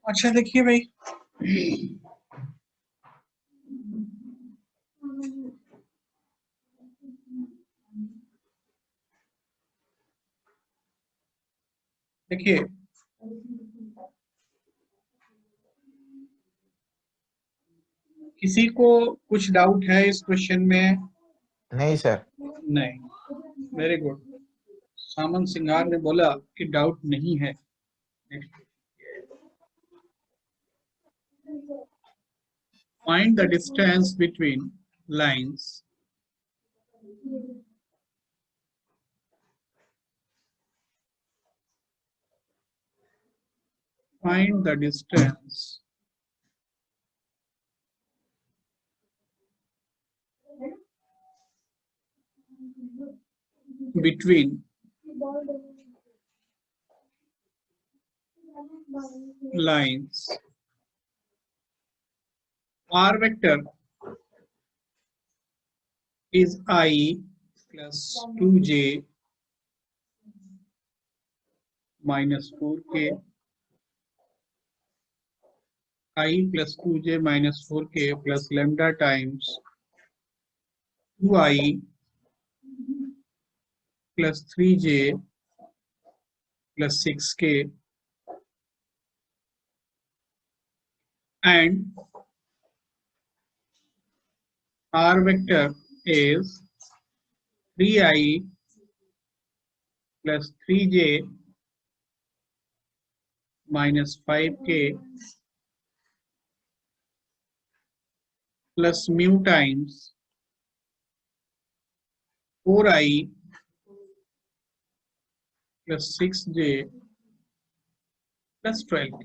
अच्छा देखिए भाई, देखिए किसी को कुछ डाउट है इस क्वेश्चन में? नहीं सर। नहीं, वेरी गुड। सामंत सिंगार ने बोला कि डाउट नहीं है। Find the distance between lines find the distance between lines. R vector is I plus 2j minus 4k, I plus 2j minus 4k plus lambda times 2i plus 3j plus 6k, and R vector is 3i plus 3j minus 5k plus mu times 4i plus 6j plus 12k.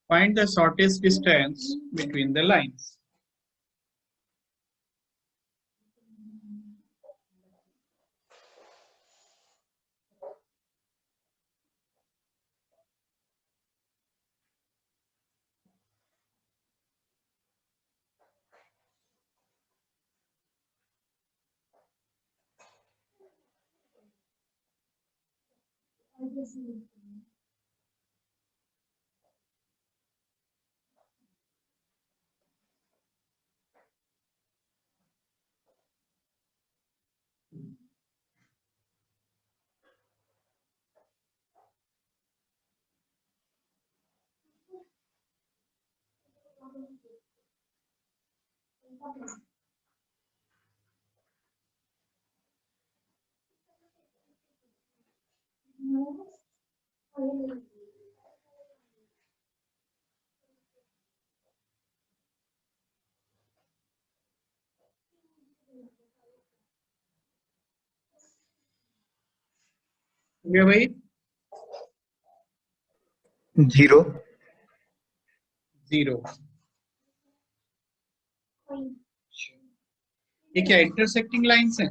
Find the shortest distance between the lines. गया भाई? 0 0। ये क्या intersecting lines हैं?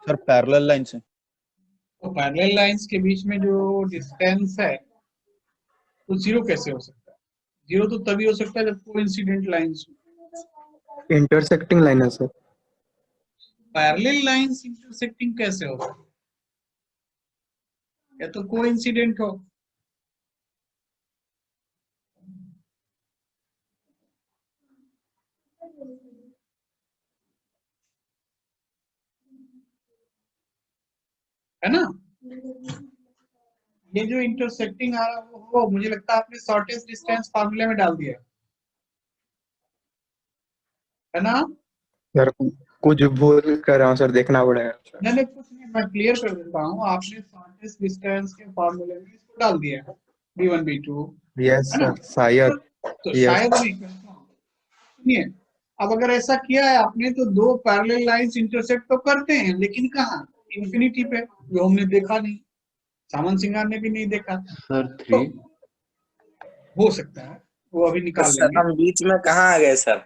Sir parallel line से। तो parallel lines के बीच में जो डिस्टेंस है तो 0 कैसे हो सकता है? 0 तो तभी हो सकता है जब कोइंसिडेंट लाइंस हो। इंटरसेक्टिंग लाइन है सर। पैरेलल लाइंस इंटरसेक्टिंग कैसे हो सकता है? या तो कोइंसिडेंट हो। है ना? ये जो इंटरसेक्टिंग आ रहा है वो मुझे लगता है आपने शॉर्टेस्ट डिस्टेंस फार्मूले में डाल दिया है ना? सर कुछ भूल कर रहा हूँ सर, देखना पड़ेगा। नहीं कुछ नहीं, मैं क्लियर कर देता हूँ। आपने शॉर्टेस्ट डिस्टेंस के फार्मूले में इसको डाल दिया है, b1 b2, यस है ना? सर, शायद। तो Yes. शायद नहीं करता हूँ। सुनिए, अब अगर ऐसा किया है आपने तो दो पैरेलल लाइंस इंटरसेक्ट तो करते हैं, लेकिन कहाँ? इंफिनिटी पे, जो हमने देखा नहीं, सामंत सिंगार ने भी नहीं देखा। सर तो 3। हो सकता है वो अभी निकाल सर लेंगे। हम बीच में कहाँ आ गए सर?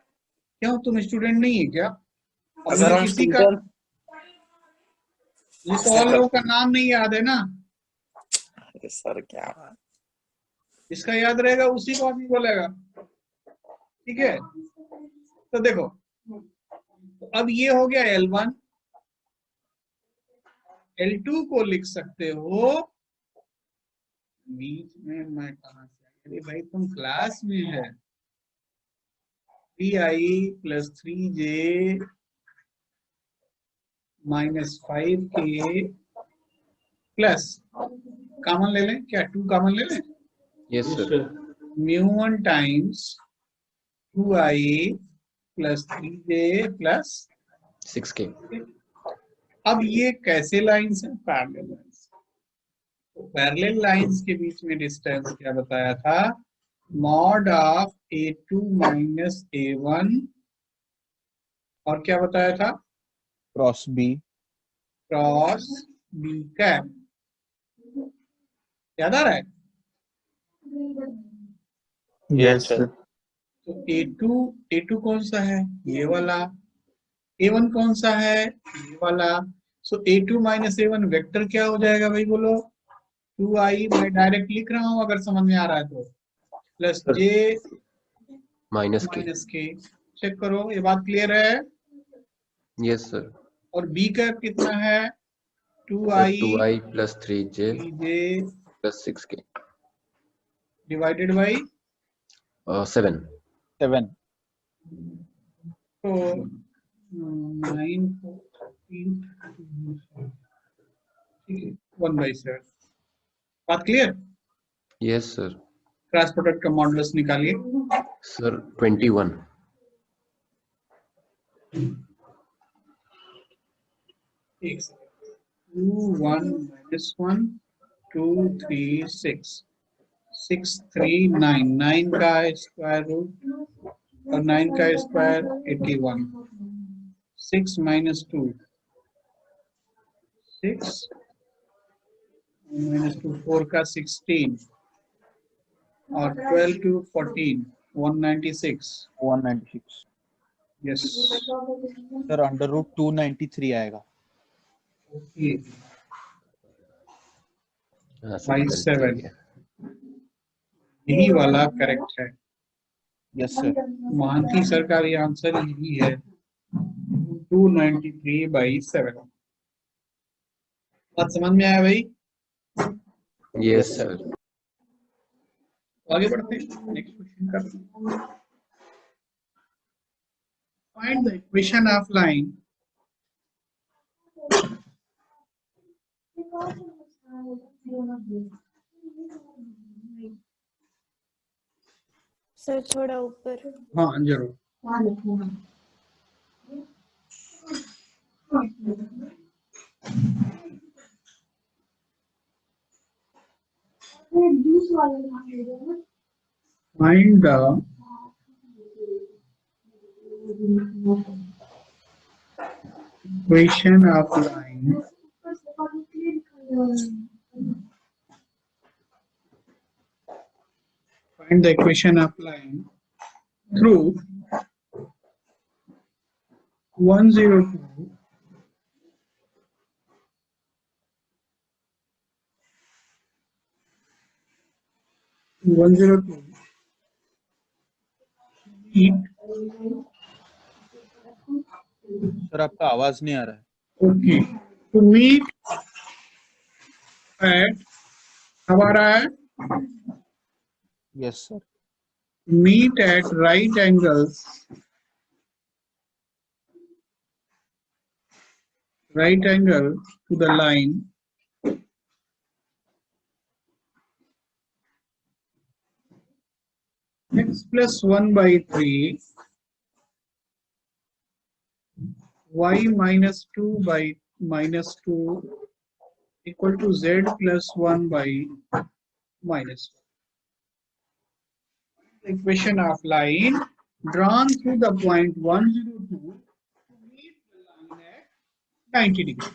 क्यों, तुम स्टूडेंट नहीं है क्या? अब सर मुझे हम किसी का, स्टूडेंट। मुझे तो और लोगों का नाम नहीं याद है ना। सर क्या बात, जिसका याद रहेगा उसी को आदमी बोलेगा। ठीक है, तो देखो, तो अब ये हो गया L1, L2 को लिख सकते हो, बीच में मैं कहा से, अरे भाई तुम क्लास में है, 3i plus 3j minus 5k plus common ले लें क्या, 2 कॉमन ले लें, yes sir μ1 times 2i plus 3j plus 6k अब ये कैसे लाइंस हैं, पैरेलल लाइंस। तो पैरेलल लाइंस के बीच में डिस्टेंस क्या बताया था, mod of a2 minus a1, और क्या बताया था, cross B cross b cap, याद आ रहा है। Yes sir. तो a2 कौन सा है, ये वाला, a1 कौन सा है, ये वाला। सो a2 माइनस a1 वेक्टर क्या हो जाएगा भाई बोलो, 2i, मैं डायरेक्ट लिख रहा हूं अगर समझ में आ रहा है तो, प्लस j माइनस के माइनस के, चेक करो ये बात क्लियर है। यस सर और b कैप कितना है, 2i 2i plus 3j 3j plus 6k divided by 7 7 तो 9 ठीक है 1/7, बात clear. Yes sir cross product का मॉडुलस निकालिए। सर 21 एक 2 1 minus 1 2 3 6 6 3 9 9 का स्क्वायर रूट और 9 का स्क्वायर 81, 6 minus 2 6 minus 2 4 का 16 और 12 to 14 196, 196 yes sir under root 293 आएगा। ओके हाँ बाई सर 7, यही वाला करेक्ट है। यस सर महांती सर का भी आंसर यही है, 293/7। बात समझ में आया भाई। यस सर आगे बढ़ते हैं, नेक्स्ट क्वेश्चन करते हैं। Find the equation of line sir थोड़ा ऊपर। हाँ जरूर। Find the equation of line find the equation of line through 102 102 feet, sir आपका आवाज नहीं आ रहा है। okay, to meet at हमारा है yes sir meet at right angles to the line x plus 1/3 y minus 2 by minus 2 equal to z plus 1 by minus 1. The equation of line drawn through the point 102 to meet the line at 90 degree.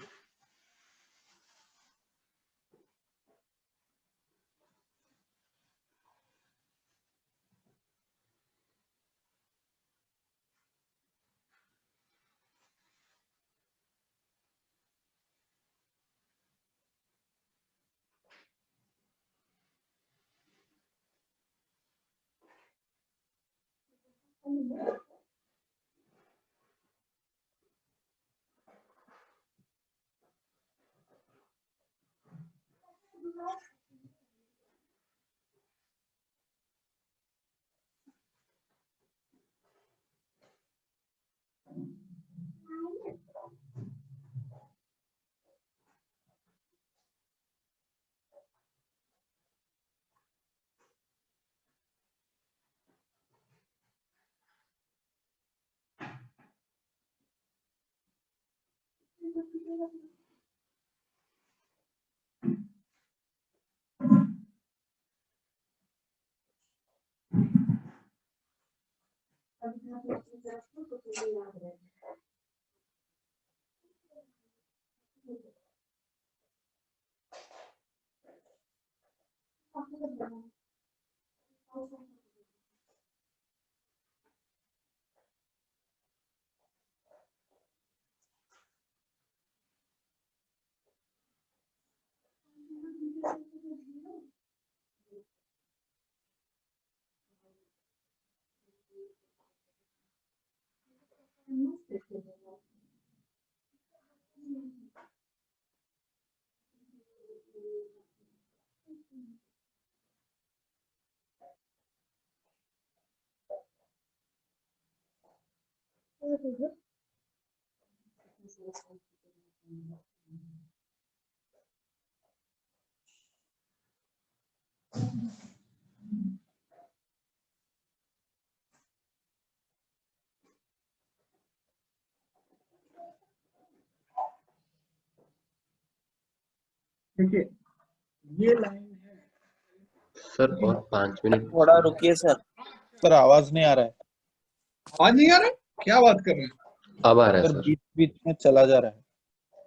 देखिए ये line है, sir और 5 minute. थोड़ा रुकिए sir. Sir आवाज नहीं आ रहा है आवाज नहीं आ रहा है? क्या बात कर रहे हैं? अब आ रहा है सर, सर। बीच बीच में चला जा रहा है।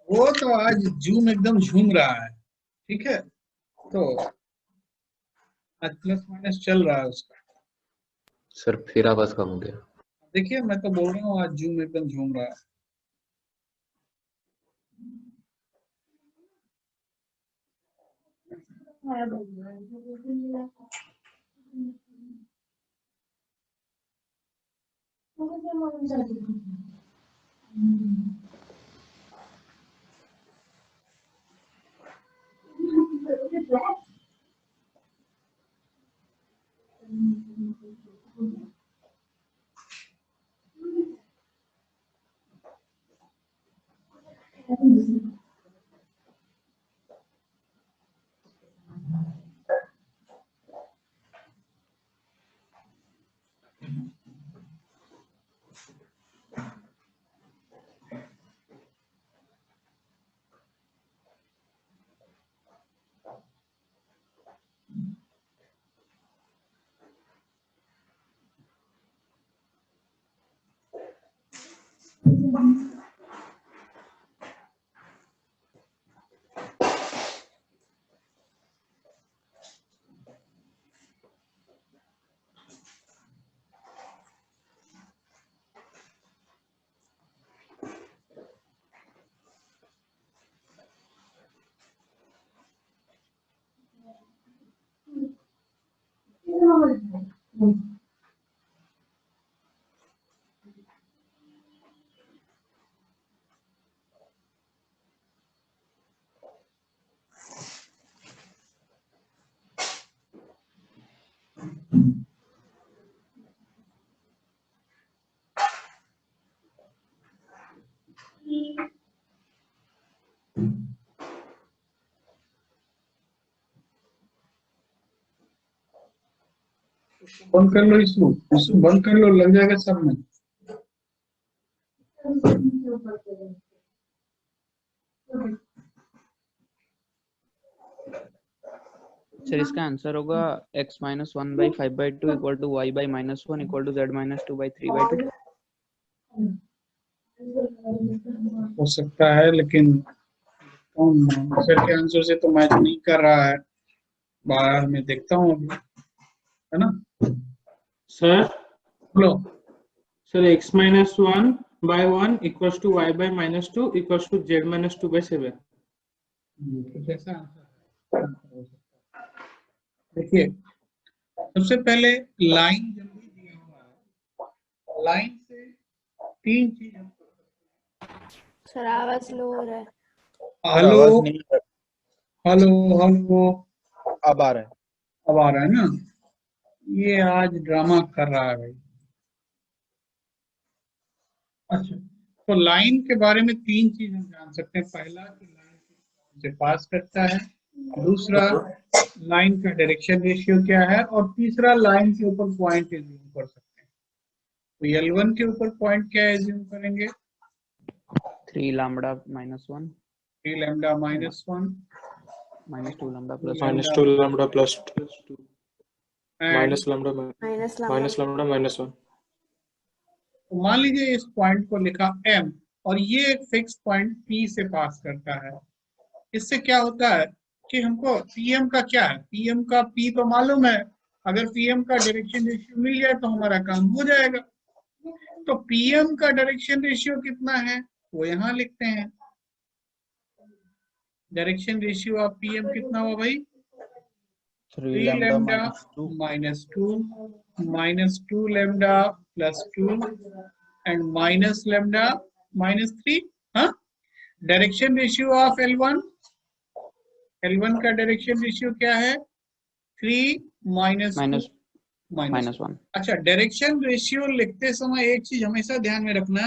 वो तो आज जूम एकदम झूम रहा है, ठीक है, तो आज प्लस माइनस चल रहा है उसका। सर फिर आवाज कम हो गया। देखिए मैं तो बोल रहा हूँ आज जूम एकदम झूम रहा है। बंद कर लो इसको बंद कर लो, लग जाएगा सब में। सर इसका आंसर होगा x minus 1/5/2 equal to y/-1 equal to z-2/3/2। हो सकता है, लेकिन सर के आंसर से तो मैच नहीं कर रहा है। बाहर में देखता हूँ अभी, है ना। सर बोलो। Sir x-1/1 equals to y/-2 equals to z-2/7। कुछ ऐसा आंसर हो सकता है। देखिए सबसे पहले लाइन जब भी दिया हुआ है, लाइन से तीन चीज हम कर सकते सर आवाज लो हो रहा है। हैं। हेलो आवाज नहीं आ रहा है। हेलो हेलो, अब आ रहा है। अब आ रहा है ना? ये आज ड्रामा कर रहा है भाई। अच्छा, तो लाइन के बारे में 3 चीज हम जान सकते हैं। पहला कि लाइन से पास करता है, दूसरा लाइन का डायरेक्शन रेशियो क्या है, और तीसरा लाइन के ऊपर पॉइंट एज्यूम कर सकते हैं। तो L1 के ऊपर पॉइंट क्या एज्यूम करेंगे? 3 lambda minus 1 3 lambda -1 minus 2 lambda plus 1 minus 2 lambda plus 2 and minus lambda minus 1. तो मान लीजिए इस पॉइंट को लिखा M, और ये एक फिक्स पॉइंट P से पास करता है। इससे क्या होता है कि हमको PM का क्या है, PM का P तो मालूम है। अगर PM का डायरेक्शन रेशियो मिल जाए तो हमारा काम हो जाएगा। तो PM का डायरेक्शन रेशियो कितना है वो यहाँ लिखते हैं। डायरेक्शन रेशियो ऑफ PM कितना हुआ भाई? 3 3 lambda lambda minus 2 -2 lambda +2 and minus lambda -3। हाँ, डायरेक्शन रेशियो ऑफ L1 का डायरेक्शन रेशियो क्या है? 3 minus -2 minus 1. अच्छा, डायरेक्शन रेशियो लिखते समय एक चीज हमेशा ध्यान में रखना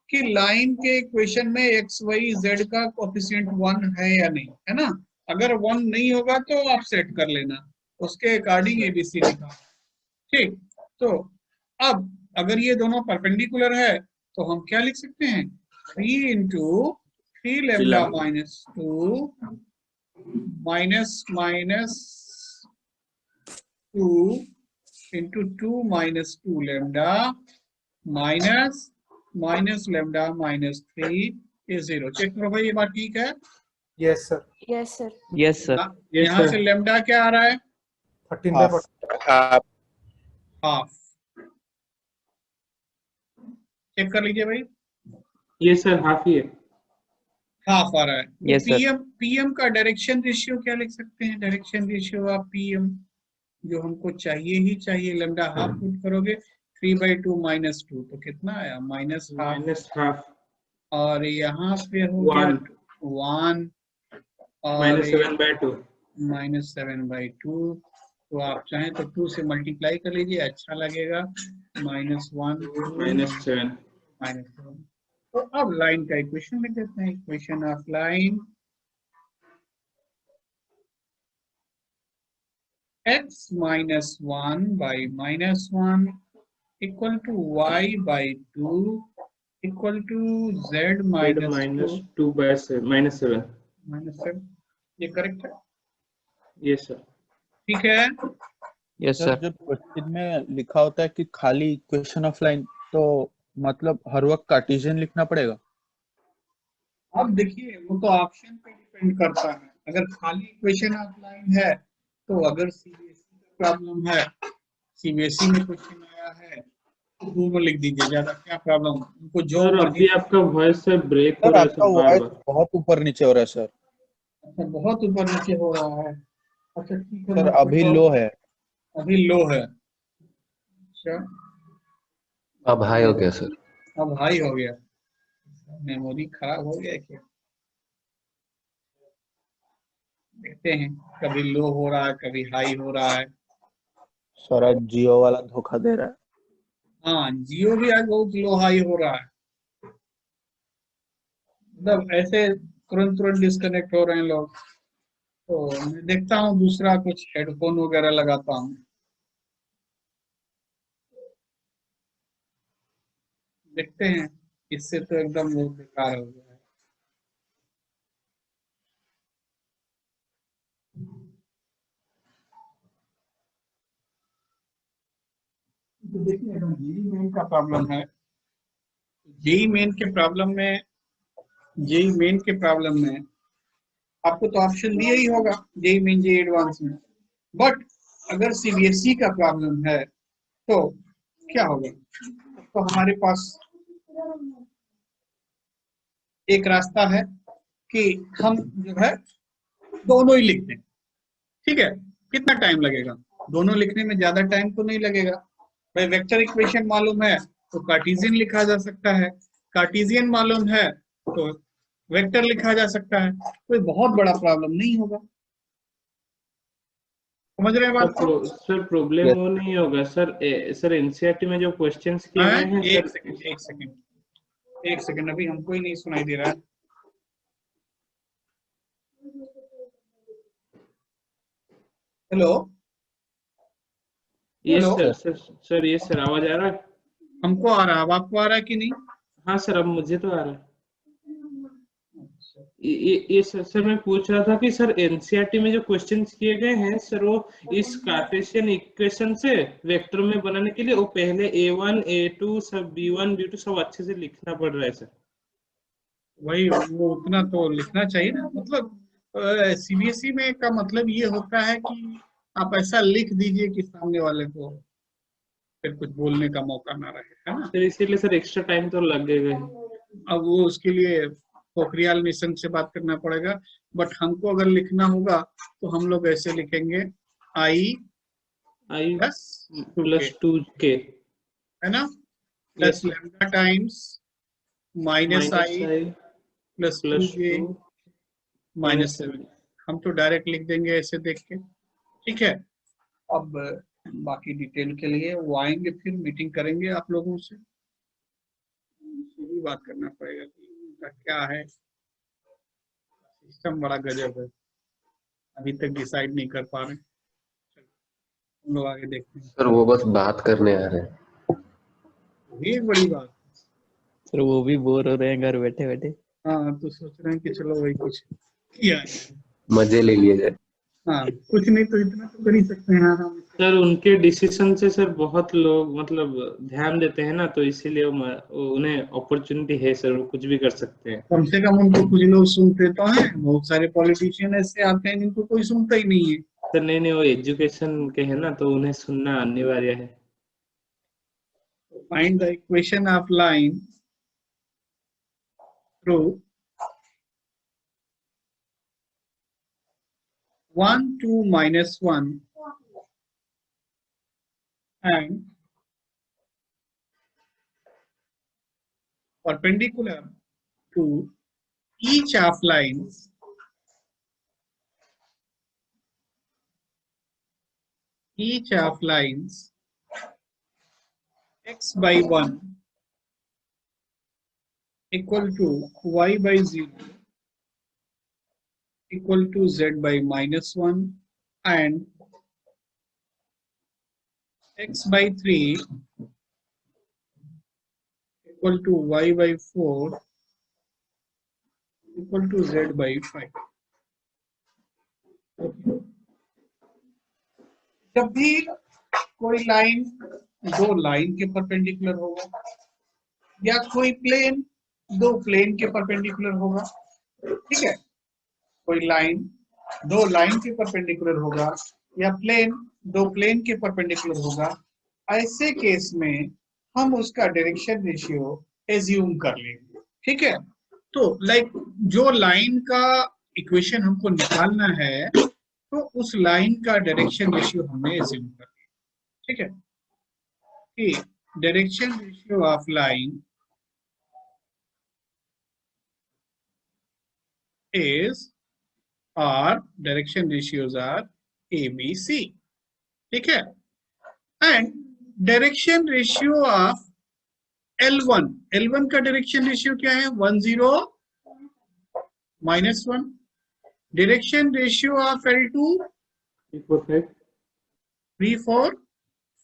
कि लाइन के इक्वेशन में एक्स वाई जेड का कोएफिशिएंट 1 है या नहीं, है ना? अगर 1 नहीं होगा तो आप सेट कर लेना, उसके अकॉर्डिंग ABC लिखा। ठीक, तो अब अगर ये दोनों परपेंडिकुलर है तो हम क्या लिख सकते हैं? 3 into 3 lambda -2 -2 into 2 -2 lambda minus lambda -3 is 0। Check करो भाई, ये बात ठीक है? Yes sir. Yes, sir. Yes sir. यहाँ से lambda क्या आ रहा है? 13/40. हाफ। चेक कर लीजिए भाई, ये सर हाफ ही है। हाफ आ रहा है। Yes, sir. PM का डायरेक्शन रेशियो क्या लिख सकते हैं? डायरेक्शन रेशियो ऑफ PM जो हमको चाहिए ही चाहिए, लैम्डा हाफ पुट करोगे 3/2 -2 तो कितना आया? -हाफ। और यहाँ पे हो गया 1 और -7/2 -7/2। तो आप चाहें तो 2 से मल्टीप्लाई कर लीजिए, अच्छा लगेगा। -1 -7। -7। तो अब लाइन का इक्वेशन लिख देते हैं। Equation of line x -1 by -1 equal to y by 2 equal to z minus 2 -7। -7। ये करेक्ट है? Yes sir. ठीक है। Yes sir sir. जब क्वेश्चन में लिखा होता है कि खाली इक्वेशन ऑफ लाइन, तो मतलब हर वक्त कार्टेशियन लिखना पड़ेगा? अब देखिए, वो तो ऑप्शन पे डिपेंड करता है। अगर खाली इक्वेशन ऑफ लाइन है तो अगर CBSE का प्रॉब्लम है, CBSE में क्वेश्चन आया है तो दोनों लिख दीजिए, ज्यादा क्या प्रॉब्लम। उनको जो सर मर्जी। अभी आपका वॉइस से ब्रेक हो सर रहा है आपका सर वॉइस बार-बार। बहुत ऊपर नीचे हो रहा है सर। अच्छा, बहुत ऊपर नीचे हो रहा है। अच्छा ठीक है, सर मैं अभी थोड़ा- लो है। अभी लो है। अच्छा, अब हाई हो गया सर। अब हाई हो गया। मेमोरी खराब हो गया क्या? देखते हैं, कभी लो हो रहा है, कभी हाई हो रहा है। सर आज जियो वाला धोखा दे रहा है। हाँ, जियो भी आज बहुत लो हाई हो रहा है। मतलब ऐसे तुरंत डिस्कनेक्ट हो रहे हैं लोग। तो मैं देखता हूँ दूसरा कुछ हेडफोन वगैरह लगाता हूँ। देखते हैं, इससे तो एकदम बहुत बेकार हो गया है। तो देखिए, अगर जेई मेन का प्रॉब्लम है, जेई मेन के प्रॉब्लम में आपको तो ऑप्शन दिया ही होगा, जेई मेन जेई एडवांस में। बट अगर CBSE का प्रॉब्लम है तो क्या होगा? तो हमारे पास एक रास्ता है कि हम जो है दोनों ही लिख दें। ठीक है, कितना टाइम लगेगा? दोनों लिखने में ज्यादा टाइम तो नहीं लगेगा भाई। वेक्टर इक्वेशन मालूम है तो कार्टेशियन लिखा जा सकता है, कार्टेशियन मालूम है तो वेक्टर लिखा जा सकता है। कोई बहुत बड़ा प्रॉब्लम नहीं होगा। समझ रहे हैं बात को? सर प्रॉब्लम वो नहीं होगा सर। सर एनसीईआरटी में जो क्वेश्चंस किए गए हैं एक सर। सेकंड अभी हमको ही नहीं सुनाई दे रहा है। हेलो ये हेलो, सर ये सर आवाज आ रहा है? हमको आ रहा है, अब आपको आ रहा है कि नहीं? हाँ सर, अब मुझे तो आ रहा है। ये सर मैं पूछ रहा था कि सर एनसीईआरटी में जो क्वेश्चंस किए गए हैं सर, वो इस कार्टेशियन इक्वेशन से वेक्टर में बनाने के लिए वो पहले A1 A2 सब B1 B2 सब अच्छे से लिखना पड़ रहा है सर। वही, वो उतना तो लिखना चाहिए ना। मतलब सीबीएसई में का मतलब ये होता है कि आप ऐसा लिख दीजिए कि सामने वाले को फिर कुछ बोलने का मौका ना रहे, है ना। सर इसीलिए सर एक्स्ट्रा टाइम तो लगेगा ही। अब वो उसके लिए पोखरियाल मिशन से बात करना पड़ेगा। बट हमको अगर लिखना होगा तो हम लोग ऐसे लिखेंगे I प्लस 2k, है ना, plus lambda times minus I plus 2j minus 7। हम तो डायरेक्ट लिख देंगे ऐसे देख के, ठीक है। अब बाकी डिटेल के लिए वो आएंगे, फिर मीटिंग करेंगे आप लोगों से, भी बात करना पड़ेगा कि उनका क्या है। सिस्टम बड़ा गजब है, अभी तक डिसाइड नहीं कर पा रहे। हम लोग आगे देखते हैं। सर वो बस बात करने आ रहे हैं। ये एक बड़ी बात। सर वो भी बोर हो रहे हैं घर बैठे बैठे। हाँ, तो सोच रहे हैं कि चलो वही कुछ किया जाए, मजे ले लिए जाए। हाँ कुछ नहीं तो इतना तो कर ही सकते हैं। हाँ सर उनके डिसीजन से सर बहुत लोग मतलब ध्यान देते हैं ना, तो इसीलिए उन्हें अपॉर्चुनिटी है सर, वो कुछ भी कर सकते हैं। कम से कम उनको कुछ लोग सुनते तो हैं। बहुत सारे पॉलिटिशियन ऐसे आते हैं जिनको कोई सुनता ही नहीं है। सर नहीं, वो एजुकेशन के है ना, तो उन्हें सुनना अनिवार्य है। Find the equation of line through 1 2 minus 1 and perpendicular to each of lines x by 1 equal to y by 0 equal to z by minus 1 and x by 3 equal to y by 4 equal to z by 5। जब भी कोई line दो line के perpendicular होगा, या कोई plane दो plane के परपेंडिकुलर होगा, ठीक है, कोई लाइन दो लाइन के परपेंडिकुलर होगा या प्लेन दो प्लेन के परपेंडिकुलर होगा, ऐसे केस में हम उसका डायरेक्शन रेशियो एज्यूम कर लेंगे, ठीक है। तो लाइक जो लाइन का इक्वेशन हमको निकालना है, तो उस लाइन का डायरेक्शन रेशियो हमने एज्यूम कर लिया, ठीक है। कि direction ratio of line is or direction ratios are ABC, ठीक है। And direction ratio of L1 का डायरेक्शन रेशियो क्या है? 1 0 minus 1। Direction ratio of L2 3 4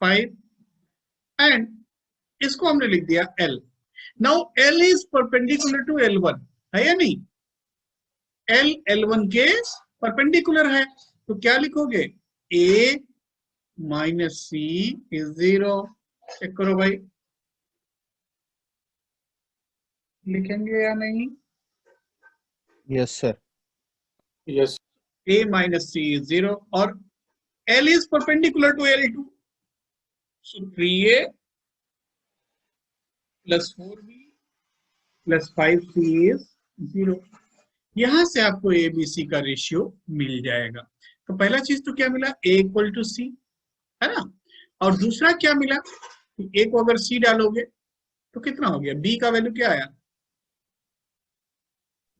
5 and इसको हमने लिख दिया L। Now L is perpendicular to L1, है या नहीं? L L1 के परपेंडिकुलर है, तो क्या लिखोगे? A minus C is 0। Check करो भाई, लिखेंगे या नहीं? Yes sir. Yes. A minus C is 0 और L is perpendicular to L2, so 3A plus 4B plus 5C is 0। यहां से आपको ABC का रेशियो मिल जाएगा। तो पहला चीज तो क्या मिला? A इक्वल टू C, है ना। और दूसरा क्या मिला? A को अगर C डालोगे तो कितना हो गया? B का वैल्यू क्या आया?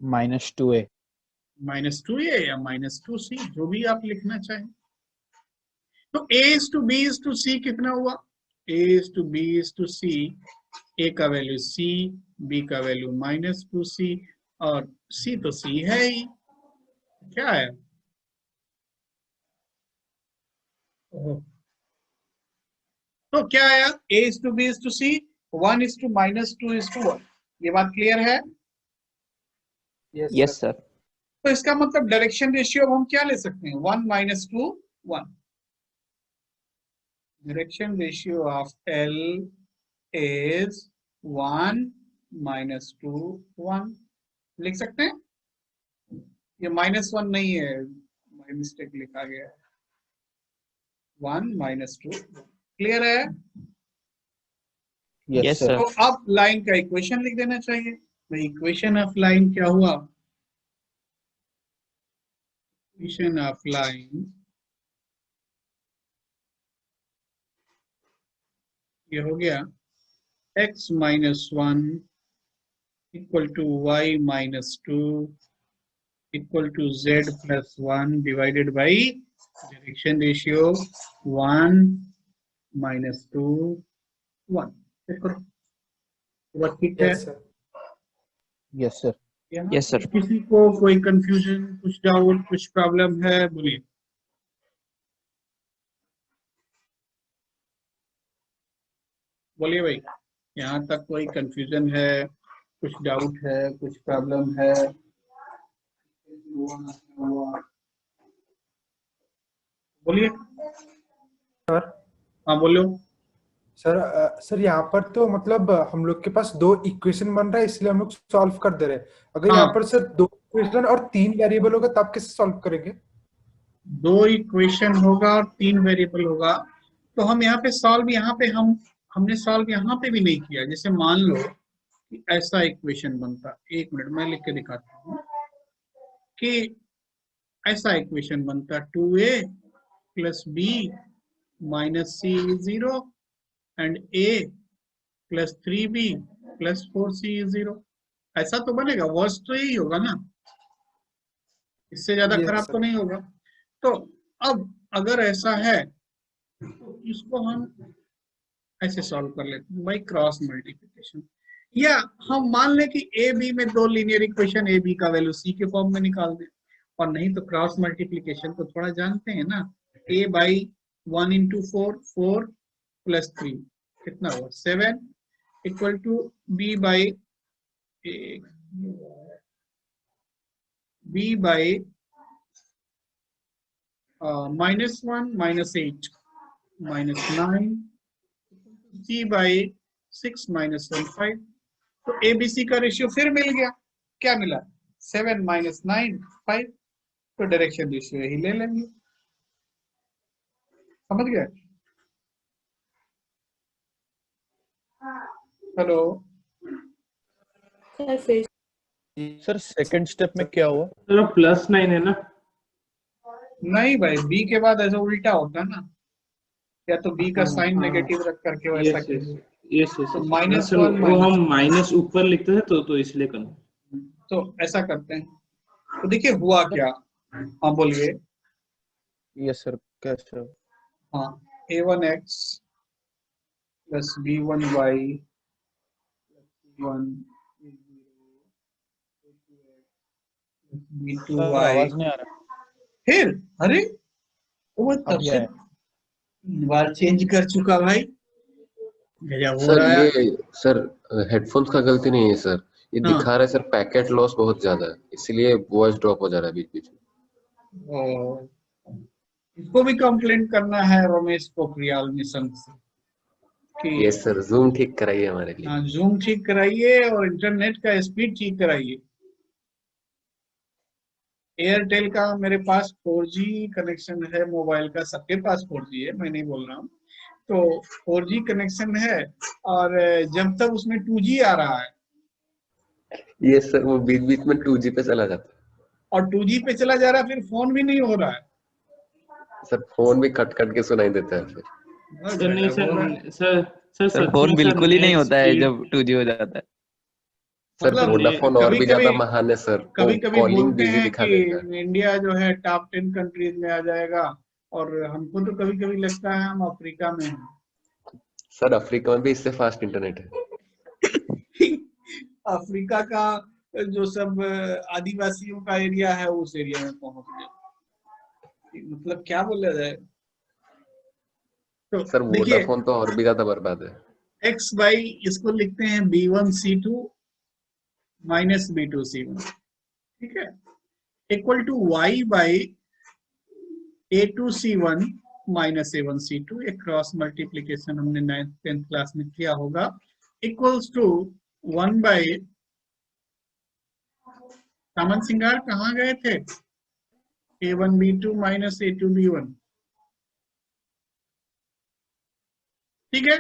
-2A। -2A या -2C, जो भी आप लिखना चाहें। तो A is to B is to C कितना हुआ? A is to B is to C, A का वैल्यू C, B का वैल्यू -2C, और C तो C है ही, क्या है? तो क्या आया? A is to B is to C, 1 is to -2 is to 1. ये बात क्लियर है? Yes sir. तो इसका मतलब डायरेक्शन रेशियो अब हम क्या ले सकते हैं? 1 - 2 1. Direction ratio of L is 1 - 2 1. लिख सकते हैं? ये -1 नहीं है, बाय मिस्टेक लिखा गया है। 1 - 2 क्लियर है? Yes sir. तो अब लाइन का इक्वेशन लिख देना चाहिए। तो इक्वेशन ऑफ लाइन क्या हुआ? इक्वेशन ऑफ लाइन ये हो गया x - 1 equal to y - 2 equal to z + 1 divided by direction ratio 1 - 2 1. ठीक है? Yes sir. Yes sir. Yes sir. किसी को कोई कंफ्यूजन, कुछ डाउट, कुछ प्रॉब्लम है? बोलिए। बोलिए भाई, यहाँ तक कोई कंफ्यूजन है, कुछ डाउट है, कुछ प्रॉब्लम है? बोलिए। सर हाँ बोलो। सर यहाँ पर तो मतलब हम लोग के पास 2 इक्वेशन बन रहा है, इसलिए हम लोग सॉल्व कर दे रहे हैं। अगर हाँ। यहाँ पर सर 2 इक्वेशन और 3 वेरिएबल होगा तब कैसे सॉल्व करेंगे? 2 इक्वेशन होगा और 3 वेरिएबल होगा, तो हम यहाँ पे सॉल्व, यहाँ पे हमने सॉल्व यहाँ पे भी नहीं किया। जैसे मान लो कि ऐसा इक्वेशन बनता, 1 मिनट मैं लिख के दिखाता हूँ कि ऐसा इक्वेशन बनता 2a + b - c is 0 and a + 3b + 4c is 0. ऐसा तो बनेगा, वर्स्ट तो यही होगा ना, इससे ज्यादा Yes, खराब sir. तो नहीं होगा। तो अब अगर ऐसा है तो इसको हम ऐसे सॉल्व कर लेते हैं बाई क्रॉस मल्टीप्लिकेशन, या हम मान लें कि ए बी में 2 लीनियर इक्वेशन ए बी का वैल्यू सी के फॉर्म में निकाल दें, और नहीं तो क्रॉस मल्टीप्लिकेशन तो थोड़ा जानते हैं ना, a बाई 1 × 4 4 + 3 कितना हुआ 7 equal to b by -1 -8 -9 c by 6 - 1 5. तो ABC का रेशियो फिर मिल गया। क्या मिला? 7 - 9 5. तो डायरेक्शन रेशियो ही ले लेंगे। समझ गए? हेलो सर सेकंड स्टेप में क्या हुआ? चलो +9 है ना? नहीं भाई, B के बाद ऐसा उल्टा होता है ना, या तो B का साइन हाँ। नेगेटिव रख करके वैसा यस कीजिए। यस तो -1 -1 वो हम माइनस ऊपर लिखते थे तो इसलिए करना। तो ऐसा करते हैं। तो देखिए हुआ क्या। हाँ बोलिए। Yes sir. कैसे? हाँ, a1x + b1y + 1 सर आवाज b2y। नहीं आ रहा। फिर अरे वो तब अब से ये 3 बार चेंज कर चुका भाई, गजब हो सर रहा है। ये सर हेडफोन्स का गलती नहीं है सर, ये हाँ। दिखा रहा है सर पैकेट लॉस बहुत ज्यादा है, इसलिए वॉइस ड्रॉप हो जा रहा है बीच बीच में। और इसको भी कंप्लेंट करना है रमेश पोखरियाल मिशन से कि यस सर, जूम ठीक कराइए हमारे लिए। जूम ठीक कराइए और इंटरनेट का स्पीड ठीक कराइए। एयरटेल का मेरे पास 4G कनेक्शन है, मोबाइल का सबके पास 4G है, मैं नहीं बोल रहा हूँ। तो 4G कनेक्शन है और जब तक उसमें 2G आ रहा है यस सर, वो बीच बीच में 2G पे चला जाता और 2G पे चला जा रहा है, फिर फोन भी नहीं हो रहा है। है सर, फोन भी कट कट के सुनाई देता है फिर। सर नहीं सर फोन बिल्कुल ही नहीं होता है जब 2G हो जाता है। सर मतलब वोडाफोन और भी कभी-कभी- ज्यादा महान है सर, कभी कभी कॉलिंग बोलते बिजी हैं दिखा कि देता है। इंडिया जो है टॉप 10 कंट्रीज में आ जाएगा, और हमको तो कभी कभी लगता है हम अफ्रीका में हैं। सर अफ्रीका में भी इससे फास्ट इंटरनेट है। अफ्रीका का जो सब आदिवासियों का एरिया है उस एरिया में पहुंच गए, मतलब क्या बोला जाए। तो सर देखिए वोडाफोन तो और भी ज्यादा बर्बाद है। x बाई इसको लिखते हैं b1c2 माइनस b2c1, ठीक है, equal to y by a2c1 minus a1c2, एक क्रॉस मल्टीप्लीकेशन हमने 9th 10th क्लास में किया होगा, इक्वल्स टू 1 बाई, सामन सिंगार कहाँ गए थे, a1b2 माइनस a2b1, ठीक है।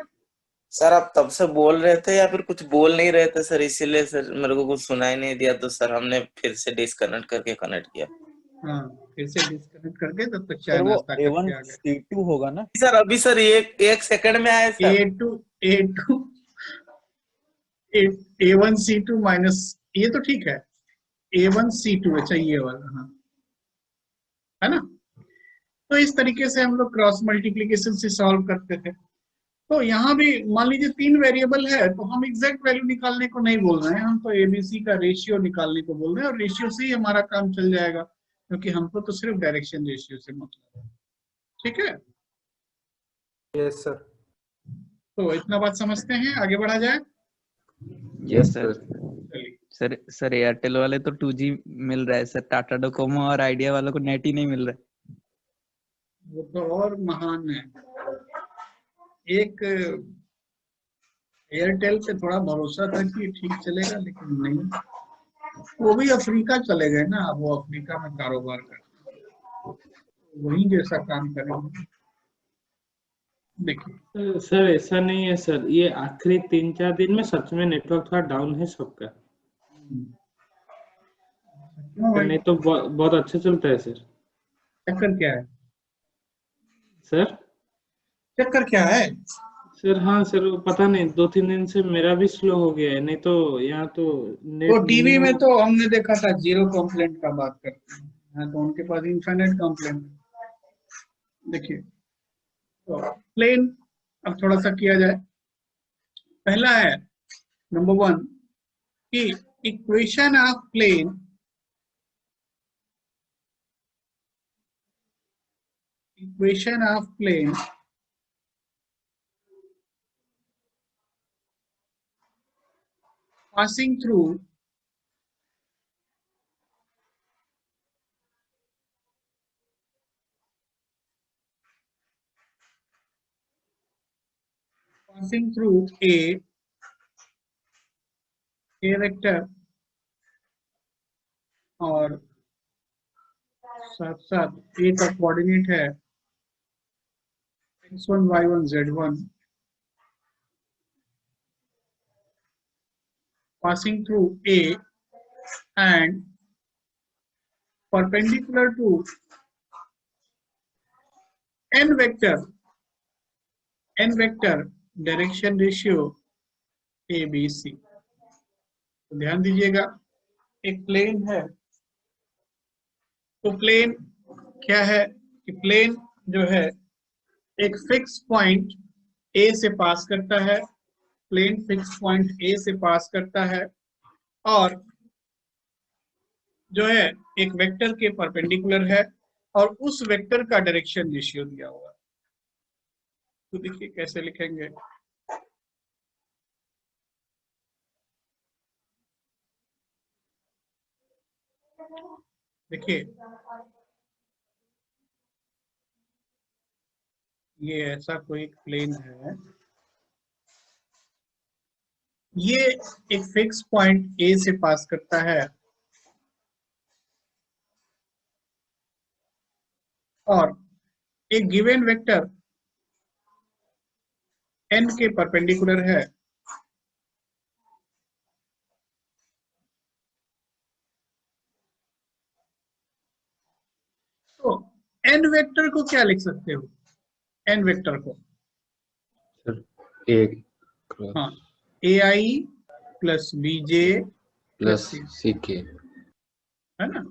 सर आप तब से बोल रहे थे या फिर कुछ बोल नहीं रहे थे सर, इसीलिए सर मेरे को कुछ सुनाई नहीं दिया, तो सर हमने फिर से डिस्कनेक्ट करके कनेक्ट किया। हाँ फिर से डिस्कनेक्ट करके तब तक सर चाय वो नाश्ता करके A1 आ गए। C2 होगा ना? सर अभी सर एक सेकंड में आया सर। A1C2 माइनस, ये तो ठीक है, A1C2, अच्छा ये वाला, हाँ है ना। तो इस तरीके से हम लोग क्रॉस मल्टीप्लीकेशन से सॉल्व करते थे। तो यहाँ भी मान लीजिए 3 वेरिएबल है, तो हम एग्जैक्ट वैल्यू निकालने को नहीं बोल रहे हैं, हम तो एबीसी का रेशियो निकालने को बोल रहे हैं, और रेशियो से ही हमारा काम चल जाएगा, क्योंकि हमको तो सिर्फ डायरेक्शन रेशियो से मतलब है, ठीक है। Yes sir. तो इतना बात समझते हैं, आगे बढ़ा जाए। Yes sir sir. Sir Airtel वाले तो 2G मिल रहा है सर, टाटा डोकोमो और आइडिया वालों को नेट ही नहीं मिल रहा है। वो तो और महान है। एक एयरटेल पे थोड़ा भरोसा था कि ठीक चलेगा, लेकिन नहीं, वो भी अफ्रीका चले गए ना, अब वो अफ्रीका में कारोबार करते हैं, वही जैसा काम करेंगे। देखिए सर ऐसा नहीं है सर, ये आखिरी 3-4 दिन में सच में नेटवर्क थोड़ा डाउन है सबका, क्यों भाई, नहीं तो बहुत अच्छा चलता है सर। चक्कर क्या है, सर चक्कर क्या है। सर हाँ सर, पता नहीं 2-3 दिन से मेरा भी स्लो हो गया है, नहीं तो यहाँ तो नेट तो टीवी में मिनिमम। तो हमने देखा था जीरो कंप्लेंट का बात करते हैं, हाँ, तो उनके पास इन्फिनिट कंप्लेंट। देखिए तो प्लेन अब थोड़ा सा किया जाए। पहला है नंबर 1 कि equation of plane, equation of plane passing through a vector और साथ साथ a का कोऑर्डिनेट है x1 y1 z1, passing through a and perpendicular to n vector direction ratio ABC। तो ध्यान दीजिएगा, एक प्लेन है, तो प्लेन क्या है कि प्लेन जो है एक फिक्स पॉइंट A से पास करता है, प्लेन फिक्स पॉइंट A से पास करता है, और जो है एक वेक्टर के परपेंडिकुलर है, और उस वेक्टर का डायरेक्शन रेशियो दिया हुआ है। तो देखिए कैसे लिखेंगे, देखिए ये ऐसा कोई प्लेन है, ये एक फिक्स पॉइंट A से पास करता है, और एक गिवन वेक्टर n के परपेंडिकुलर है, तो n वेक्टर को क्या लिख सकते हो, n वेक्टर को सर ए हाँ ai प्लस bj प्लस सी के, है ना,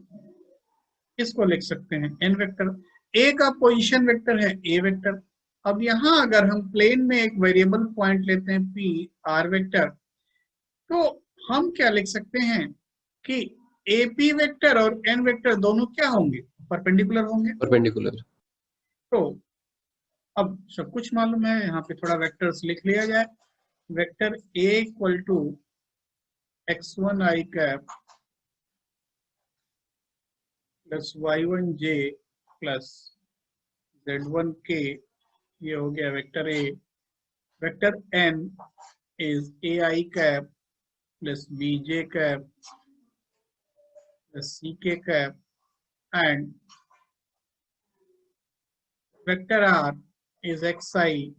इसको लिख सकते हैं n वेक्टर। ए का पोजीशन वेक्टर है ए वेक्टर। अब यहाँ अगर हम प्लेन में एक वेरिएबल पॉइंट लेते हैं पी आर वेक्टर, तो हम क्या लिख सकते हैं कि एपी वेक्टर और एन वेक्टर दोनों क्या होंगे, परपेंडिकुलर होंगे। परपेंडिकुलर। तो अब सब कुछ मालूम है, यहाँ पे थोड़ा वेक्टर्स लिख लिया जाए। Vector A equal to x1 i cap plus y1 j plus z1 k, ये हो गया vector A. Vector n is ai cap plus bj cap plus ck cap and vector r is xi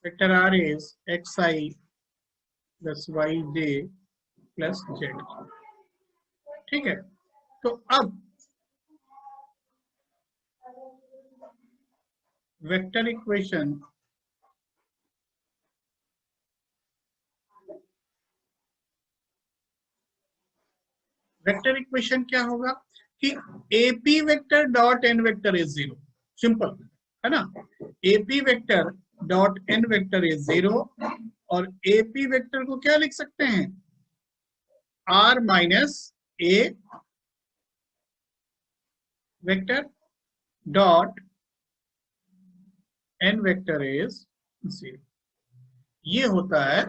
vector r is xi plus yj plus z। ठीक है, तो अब vector equation क्या होगा कि AP vector dot n vector is 0, simple है ना। AP vector dot n vector is 0 और AP वेक्टर को क्या लिख सकते हैं, r minus a vector dot n vector is 0। ये होता है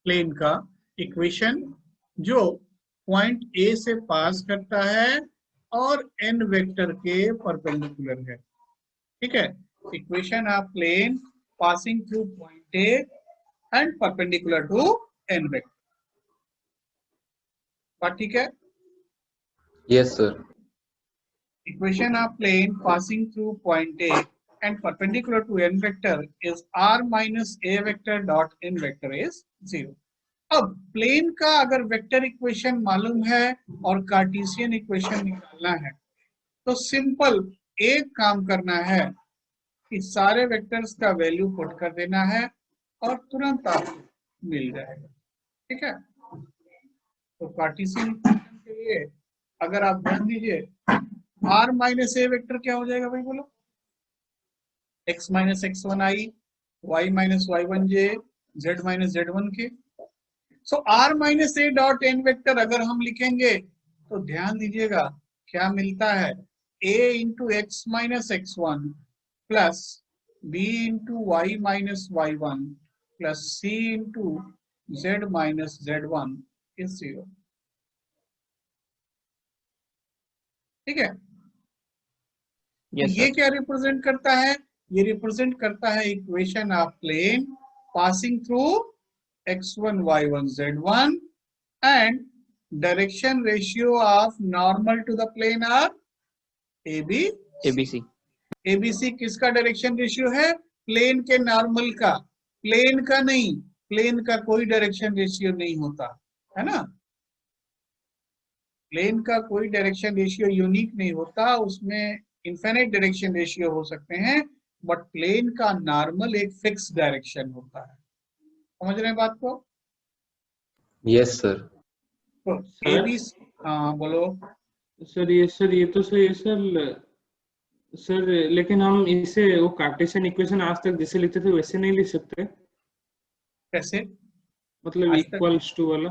प्लेन का इक्वेशन जो पॉइंट ए से पास करता है और n वेक्टर के परपेंडिकुलर है। ठीक है, equation of plane passing through point A and perpendicular to n vector. बात ठीक है? Yes sir. Equation of plane passing through point A and perpendicular to n vector is r minus a vector dot n vector is 0। अब plane का अगर vector equation मालूम है और Cartesian equation निकालना है, तो सिंपल एक काम करना है कि सारे वेक्टर्स का वैल्यू पुट कर देना है और तुरंत आपको मिल जाएगा। ठीक है, तो कार्टेशियन इक्वेशन के लिए अगर आप ध्यान दीजिए, r माइनस ए वेक्टर क्या हो जाएगा भाई बोलो, x minus x1 i, y minus y1 j, z minus z1 k। So r minus A dot n vector अगर हम लिखेंगे तो ध्यान दीजिएगा क्या मिलता है, a into x minus x1 plus b into y minus y1 plus c into z minus z1 is 0। ठीक है, Yes, ये sir. क्या रिप्रेजेंट करता है, ये रिप्रेजेंट करता है equation of plane passing through x1 y1 z1 and direction ratio of normal to the plane are AB। ABC. ABC किसका डायरेक्शन रेशियो है, प्लेन के नॉर्मल का, प्लेन का नहीं, प्लेन का कोई डायरेक्शन रेशियो नहीं होता है ना। प्लेन का कोई डायरेक्शन रेशियो यूनिक नहीं होता, उसमें इनफिनिट डायरेक्शन रेशियो हो सकते हैं, बट प्लेन का नॉर्मल एक फिक्स डायरेक्शन होता है। समझ रहे हैं बात को? Yes sir. तो सर? ABC, हाँ बोलो। सर ये तो सही है सर, लेकिन हम इसे वो कार्टेशियन इक्वेशन आज तक जैसे लिखते थे वैसे नहीं लिख सकते, कैसे? मतलब आज तक इक्वल्स टू वाला।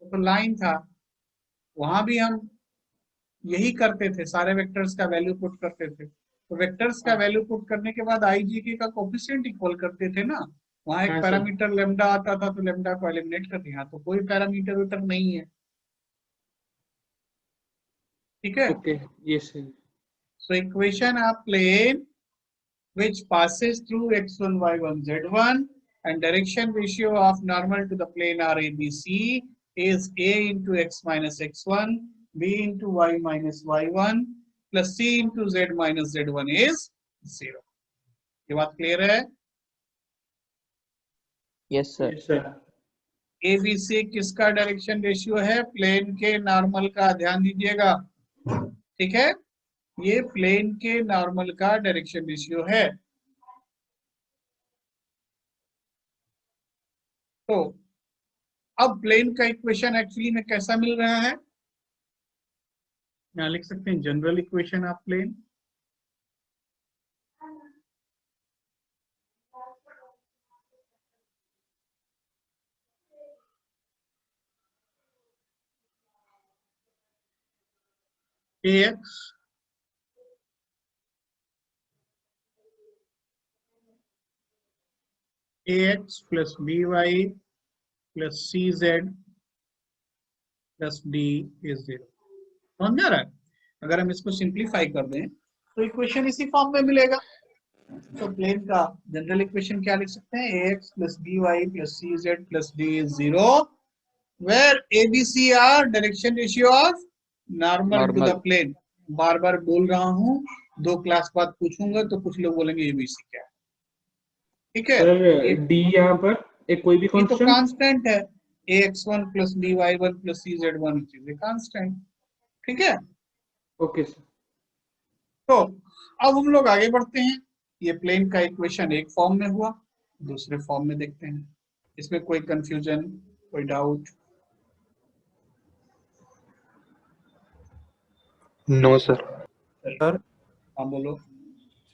तो लाइन था, वहां भी हम यही करते थे, सारे वेक्टर्स का वैल्यू पुट करते थे। तो वेक्टर्स का वैल्यू पुट करने के बाद IJK का कोफिशिएंट इक्वल करते थे ना, वहां एक हाँ, सर। पैरामीटर लेमडा आता था, तो लेमडा को एलिमिनेट कर दिया, तो कोई पैरामीटर उतर नहीं है। ठीक है, okay, yes sir. so equation of plane which passes through x1 y1 z1 and direction ratio of normal to the plane are ABC is a into x minus x1 b into y minus y1 plus c into z minus z1 is 0। ये बात clear है? Yes, sir. Yes sir. ABC किसका डायरेक्शन रेशियो है, plane के normal का, ध्यान दीजिएगा। ठीक है, ये प्लेन के नॉर्मल का डायरेक्शन रेशियो है। तो अब प्लेन का इक्वेशन एक्चुअली में कैसा मिल रहा है, यहाँ लिख सकते हैं general equation of plane. ax plus by plus cz plus d is 0। समझ में आ रहा है? अगर हम इसको सिंप्लीफाई कर दें तो इक्वेशन इसी फॉर्म में मिलेगा। तो प्लेन का जनरल इक्वेशन क्या लिख सकते हैं, ax plus by plus cz plus d is 0 where abc are direction ratio of normal to the plane। बार बार बोल रहा हूँ, 2 क्लास बाद पूछूंगा तो कुछ लोग बोलेंगे एबीसी क्या है, ठीक है। सर डी यहाँ पर एक कोई भी ये तो कांस्टेंट कांस्टेंट है, ax1 plus by1 plus cz1 is a constant, ठीक है। Okay sir. तो अब हम लोग आगे बढ़ते हैं। ये प्लेन का इक्वेशन एक फॉर्म में हुआ, दूसरे फॉर्म में देखते हैं, इसमें कोई कंफ्यूजन, कोई डाउट? No sir. सर हाँ बोलो।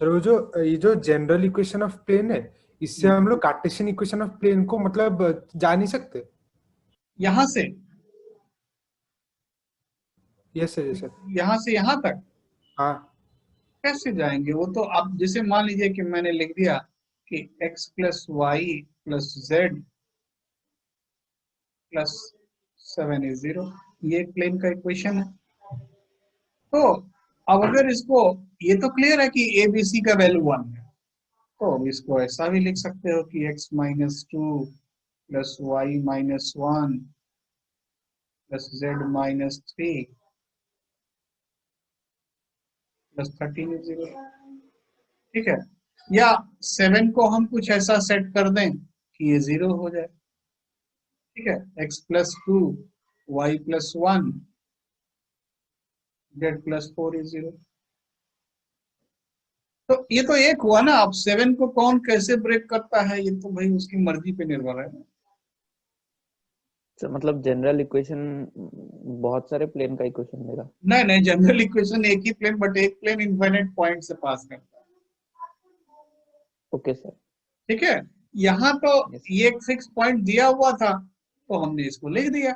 सर वो जो ये जो जनरल इक्वेशन ऑफ प्लेन है, इससे हम लोग कार्टेशियन इक्वेशन ऑफ प्लेन को मतलब जा नहीं सकते? यहाँ से यस सर, यस सर। यहाँ से यहाँ तक हाँ कैसे जाएंगे? वो तो अब जैसे मान लीजिए कि मैंने लिख दिया कि x plus y plus z plus 7 is 0, ये एक प्लेन का इक्वेशन है। तो अब अगर इसको, ये तो क्लियर है कि a b c का वैल्यू 1 है, तो अब इसको ऐसा भी लिख सकते हो कि x minus 2 plus y minus 1 plus z minus 3 plus 13 is 0, ठीक है। या 7 को हम कुछ ऐसा सेट कर दें कि ये 0 हो जाए, ठीक है। x plus 2 y plus 1 z plus 4 is 0। तो ये तो एक हुआ ना। अब 7 को कौन कैसे ब्रेक करता है, ये तो भाई उसकी मर्जी पे निर्भर है। तो मतलब जनरल इक्वेशन बहुत सारे प्लेन का इक्वेशन देगा? नहीं नहीं, जनरल इक्वेशन एक ही प्लेन, बट एक प्लेन इनफाइनाइट पॉइंट से पास करता है। Okay sir. ठीक है, यहाँ तो ये एक फिक्स पॉइंट दिया हुआ था तो हमने इसको लिख दिया,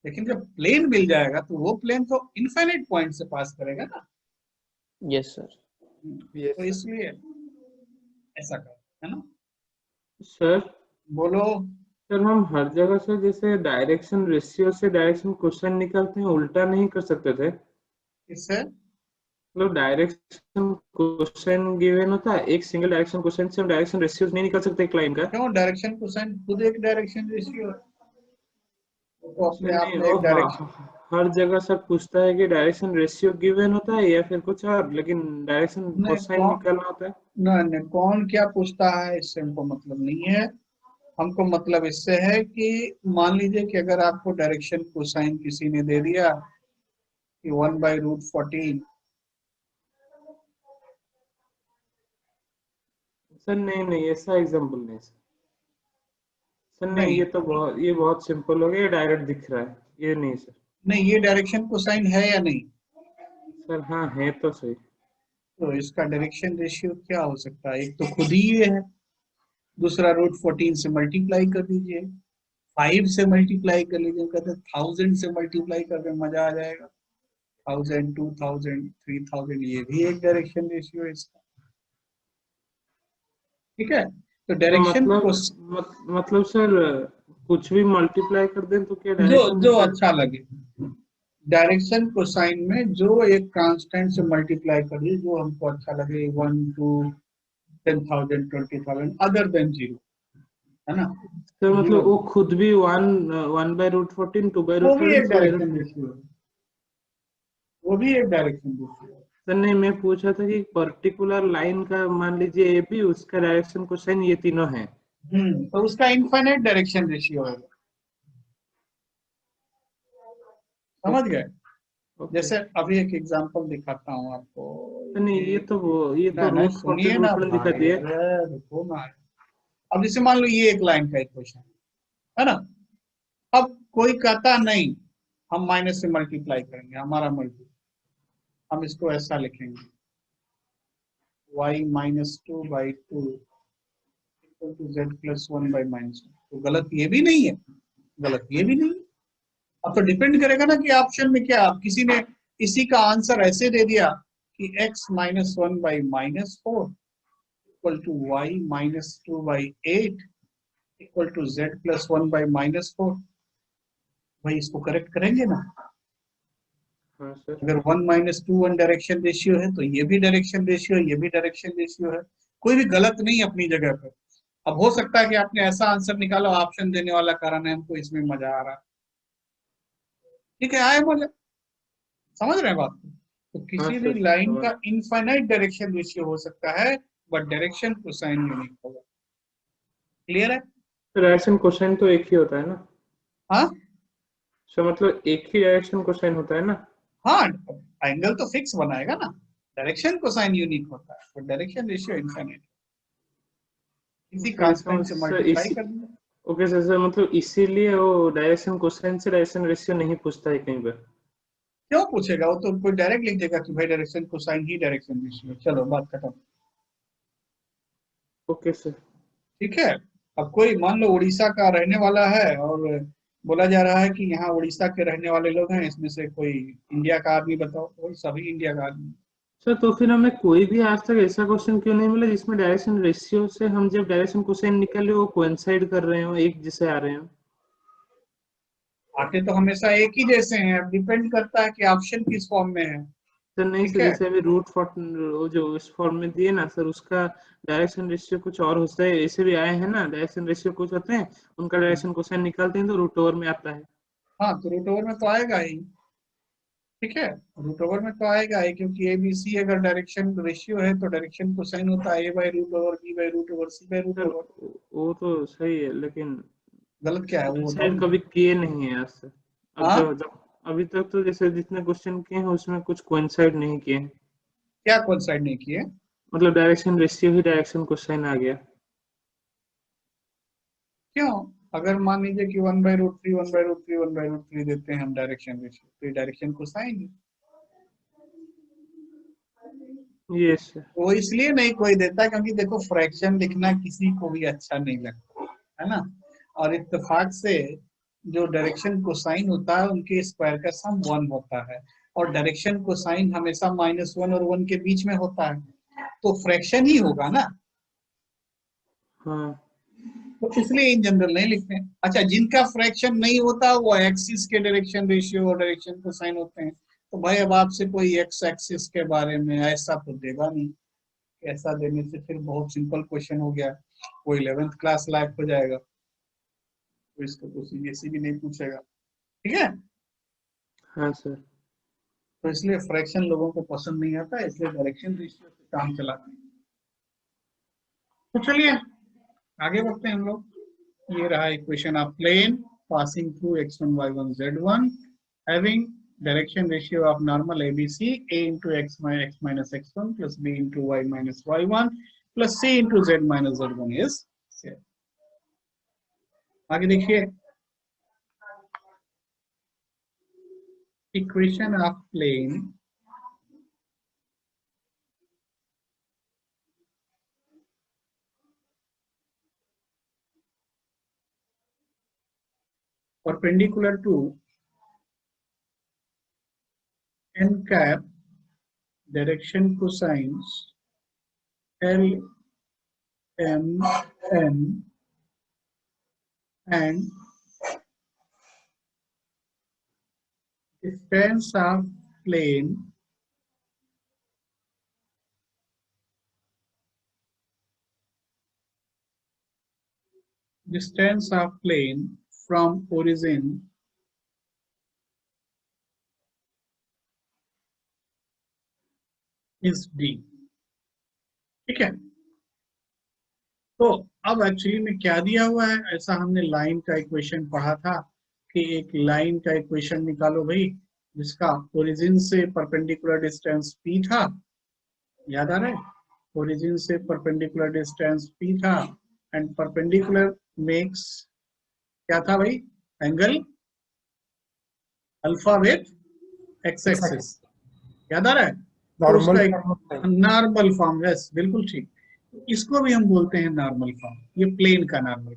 लेकिन जब प्लेन मिल जाएगा तो वो प्लेन तो इनफाइनाइट पॉइंट से पास करेगा ना। Yes sir. तो इसलिए ऐसा कर, है ना। सर बोलो। सर हम हर जगह से जैसे डायरेक्शन रेशियो से डायरेक्शन क्वेश्चन निकालते हैं, उल्टा नहीं कर सकते थे? इससे मतलब डायरेक्शन क्वेश्चन गिवन होता है, एक सिंगल डायरेक्शन क्वेश्चन से हम डायरेक्शन रेशियो नहीं निकाल सकते एक लाइन का? क्यों? डायरेक्शन कोसाइन खुद एक डायरेक्शन रेशियो है, तो अपने आप में नहीं, एक वो डायरेक्शन। हर जगह सब पूछता है कि डायरेक्शन रेशियो गिवन होता है या फिर कुछ और, लेकिन डायरेक्शन कोसाइन निकालना होता है। नहीं, कौन क्या पूछता है इससे हमको मतलब नहीं है। हमको मतलब इससे है कि मान लीजिए कि अगर आपको डायरेक्शन कोसाइन किसी ने दे दिया कि 1/√14। सर नहीं ऐसा एग्जांपल नहीं सर, नहीं ये तो बहुत सिंपल हो गया, ये डायरेक्ट दिख रहा है, ये नहीं सर। नहीं, ये डायरेक्शन कोसाइन है या नहीं? सर हाँ है तो सही। तो इसका डायरेक्शन रेशियो क्या हो सकता है? एक तो खुद ही ये है, दूसरा √14 से मल्टीप्लाई कर दीजिए, 5 से मल्टीप्लाई कर लीजिए, कहते 1000 से मल्टीप्लाई करके मजा आ जाएगा। 1000, 2000, 3000, ये भी एक डायरेक्शन रेशियो है इसका। ठीक है, तो डायरेक्शन मतलब सर कुछ भी मल्टीप्लाई कर दें तो क्या जो अच्छा लगे। डायरेक्शन कोसाइन में जो एक कांस्टेंट से मल्टीप्लाई कर दीजिए, जो हमको अच्छा लगे, 1, 2, 10,000, 20,000 अदर देन 0, है ना। तो मतलब वो खुद भी 1/√14, 2/√14 वो भी एक डायरेक्शन रेशियो है, वो भी एक डायरेक्शन रेशियो है। सर नहीं, मैं पूछ रहा था कि पर्टिकुलर लाइन का मान लीजिए ए बी, उसका डायरेक्शन कोसाइन ये तीनों हैं, तो उसका इनफाइनाइट डायरेक्शन रेशियो है। समझ गए? जैसे अभी एक एग्जांपल दिखाता हूँ आपको। नहीं ये तो सुनिए ना दिखा दिए। देखो ना, अब जैसे मान लो ये एक लाइन का इक्वेशन है ना। अब कोई कहता नहीं हम माइनस से मल्टीप्लाई करेंगे, हमारा मल्टी, हम इसको ऐसा लिखेंगे y minus 2/2 equal to z plus 1/-1। तो गलत ये भी नहीं है, गलत ये भी नहीं है। अब तो डिपेंड करेगा ना कि ऑप्शन में क्या, किसी ने इसी का आंसर ऐसे दे दिया कि x minus 1/-4 equal to y minus 2/8 equal to z plus 1/-4। भाई इसको करेक्ट करेंगे ना। हाँ सर। अगर 1-2 वन डायरेक्शन रेशियो है तो ये भी डायरेक्शन रेशियो है, ये भी डायरेक्शन रेशियो है, कोई भी गलत नहीं अपनी जगह पे। अब हो सकता है कि आपने ऐसा आंसर निकाला, ऑप्शन देने वाला कारण है हमको इसमें मजा आ रहा है, ठीक है, आए मजा, समझ रहे हैं बात को। तो किसी भी सर, लाइन समझ। का इनफाइनाइट डायरेक्शन रेशियो हो सकता है बट डायरेक्शन कोसाइन यूनिक होगा। क्लियर है? डायरेक्शन कोसाइन तो एक ही होता है ना? हाँ सर मतलब एक ही डायरेक्शन कोसाइन होता है ना? हाँ, एंगल तो फिक्स बनाएगा ना, डायरेक्शन कोसाइन यूनिक होता है तो डायरेक्शन रेशियो इनफाइनाइट, इसी कांस्टेंट से मल्टीप्लाई कर दिया। ओके सर, सर मतलब इसीलिए वो डायरेक्शन कोसाइन से डायरेक्शन रेशियो नहीं पूछता है कहीं पर? क्यों पूछेगा, वो तो कोई डायरेक्ट लिख देगा कि भाई डायरेक्शन कोसाइन ही डायरेक्शन रेशियो। चलो बात खत्म। Okay sir. ठीक है, अब कोई मान लो उड़ीसा का रहने वाला है और बोला जा रहा है कि यहाँ उड़ीसा के रहने वाले लोग हैं, इसमें से कोई इंडिया का आदमी बताओ, कोई सभी इंडिया का आदमी। सर तो फिर हमें कोई भी आज तक ऐसा क्वेश्चन क्यों नहीं मिला जिसमें डायरेक्शन रेशियो से हम जब डायरेक्शन कोसाइन निकाले वो कोइंसाइड कर रहे हो, एक जैसे आ रहे हो? आते तो हमेशा एक ही जैसे हैं, अब डिपेंड करता है कि ऑप्शन किस फॉर्म में है। सर नहीं ठीक सर, है, जैसे अभी रूट जो इस फॉर्म में दिए ना सर, उसका डायरेक्शन रेशियो कुछ और होता है, ऐसे भी आए हैं ना, डायरेक्शन रेशियो कुछ होते हैं, उनका डायरेक्शन कोसाइन निकालते हैं तो रूट ओवर में आता है। हाँ तो रूट ओवर में तो आएगा ही। ठीक है, रूट ओवर में तो आएगा ही, क्योंकि एबीसी अगर डायरेक्शन रेशियो है तो डायरेक्शन कोसाइन होता है a/√ओवर b/√ओवर c/√ओवर। सर वो तो सही है, लेकिन गलत क्या है वो बताओ कोइंसाइड ना। कभी किए नहीं है आज तक। अब हाँ जब अभी तक तो जैसे जितने क्वेश्चन किए हैं उसमें कुछ कोइंसाइड नहीं किए हैं, क्या कोइंसाइड नहीं किए? मतलब डायरेक्शन रेशियो ही डायरेक्शन कोसाइन आ गया। क्यों? अगर मान लीजिए कि 1/√3 1/√3 1/√3 देते हैं हम डायरेक्शन रेशियो, तो ये डायरेक्शन कोसाइन है। ये सर। वो इसलिए नहीं कोई देता क्योंकि देखो फ्रैक्शन लिखना किसी को भी अच्छा नहीं लगता है ना, और इत्तेफाक से जो डायरेक्शन कोसाइन होता है उनके स्क्वायर का सम 1 होता है, और डायरेक्शन कोसाइन हमेशा -1 और 1 के बीच में होता है, तो फ्रैक्शन ही होगा ना। हाँ तो इसलिए इन जनरल नहीं लिखते हैं। अच्छा, जिनका फ्रैक्शन नहीं होता वो एक्सिस के डायरेक्शन रेशियो और डायरेक्शन कोसाइन होते हैं, तो भाई अब आपसे कोई एक्स एक्सिस के बारे में ऐसा तो देगा नहीं, ऐसा देने से फिर बहुत सिंपल क्वेश्चन हो गया, वो 11th क्लास लायक हो जाएगा, तो इसको तो सीबीएसई भी नहीं पूछेगा। ठीक है, हाँ सर। तो इसलिए फ्रैक्शन लोगों को पसंद नहीं आता, इसलिए डायरेक्शन रेशियो से काम चलाते हैं। तो चलिए आगे बढ़ते हैं हम लोग। ये रहा equation of plane passing through x1 y1 z1 having direction ratio of normal ABC a into x minus x1 plus b into y minus y1 plus c into z minus z1 is zero। आगे देखिए, equation of plane perpendicular to n cap direction cosines L, M, N and distance of plane from origin is D। ठीक है, तो अब actually में क्या दिया हुआ है, ऐसा हमने लाइन का इक्वेशन पढ़ा था कि एक लाइन का इक्वेशन निकालो भाई जिसका ओरिजिन से परपेंडिकुलर डिस्टेंस p था, याद आ रहा है, ओरिजिन से परपेंडिकुलर डिस्टेंस p था एंड परपेंडिकुलर मेक्स क्या था भाई, angle alpha with x axis, याद आ रहा है? तो नॉर्मल उसका एक नॉर्मल फॉर्म, यस बिल्कुल ठीक, इसको भी हम बोलते हैं नॉर्मल फॉर्म। ये प्लेन का नॉर्मल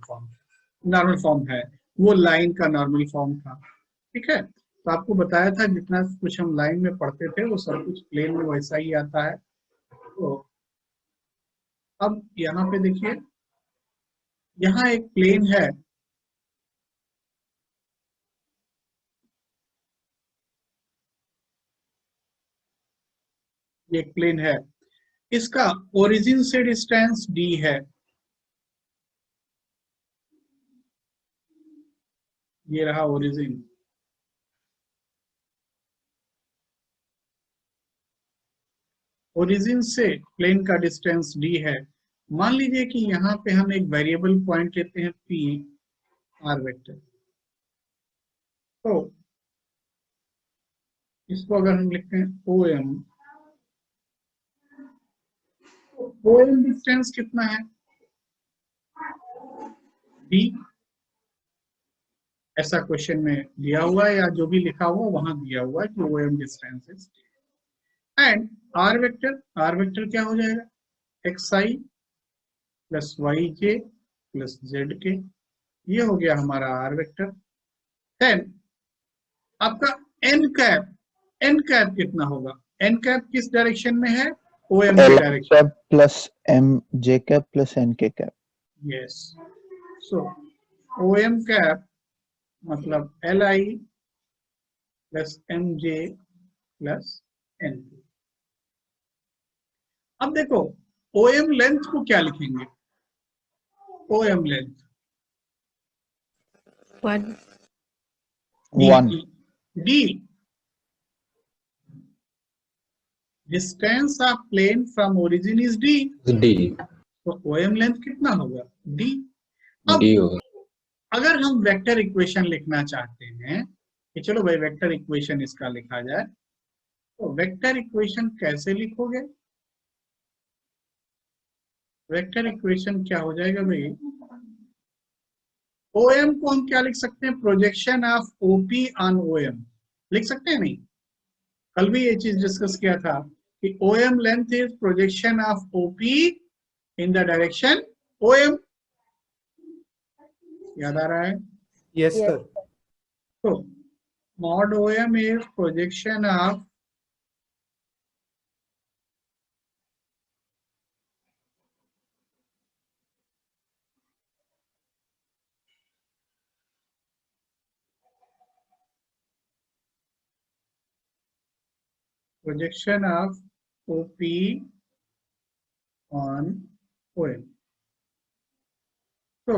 फॉर्म है, वो लाइन का नॉर्मल फॉर्म था। ठीक है, तो आपको बताया था जितना कुछ हम लाइन में पढ़ते थे वो सब कुछ प्लेन में वैसा ही आता है। तो अब यहाँ पे देखिए, यहाँ एक प्लेन है, ये एक प्लेन है, इसका ओरिजिन से डिस्टेंस d है, ये रहा ओरिजिन। ओरिजिन से प्लेन का डिस्टेंस d है। मान लीजिए कि यहाँ पे हम एक वेरिएबल पॉइंट लेते हैं p r वेक्टर, तो इसको अगर हम लिखते हैं OM, तो OM डिस्टेंस कितना है? d, ऐसा क्वेश्चन में दिया हुआ है या जो भी लिखा हुआ वहां दिया हुआ है कि OM distance is and r vector क्या हो जाएगा? xi plus yj plus zk, ये हो गया हमारा r वेक्टर। देन आपका n कैप कितना होगा? n कैप किस डायरेक्शन में है? OM की direction, plus m j cap plus n k cap. Yes, so OM cap मतलब li plus mj plus nk। अब देखो OM लेंथ को क्या लिखेंगे? OM length 1 d, distance of plane from origin is d, D तो OM length कितना होगा? d। अब डी होगा। अगर हम वेक्टर इक्वेशन लिखना चाहते हैं कि चलो भाई वेक्टर इक्वेशन इसका लिखा जाए, तो वेक्टर इक्वेशन कैसे लिखोगे? वेक्टर इक्वेशन क्या हो जाएगा भाई? OM को हम क्या लिख सकते हैं? Projection of OP on OM लिख सकते हैं नहीं? कल भी ये चीज डिस्कस किया था कि OM length is projection of OP in the direction OM, याद आ रहा है? Yes sir. तो mod OM is projection of projection of OP on OM। तो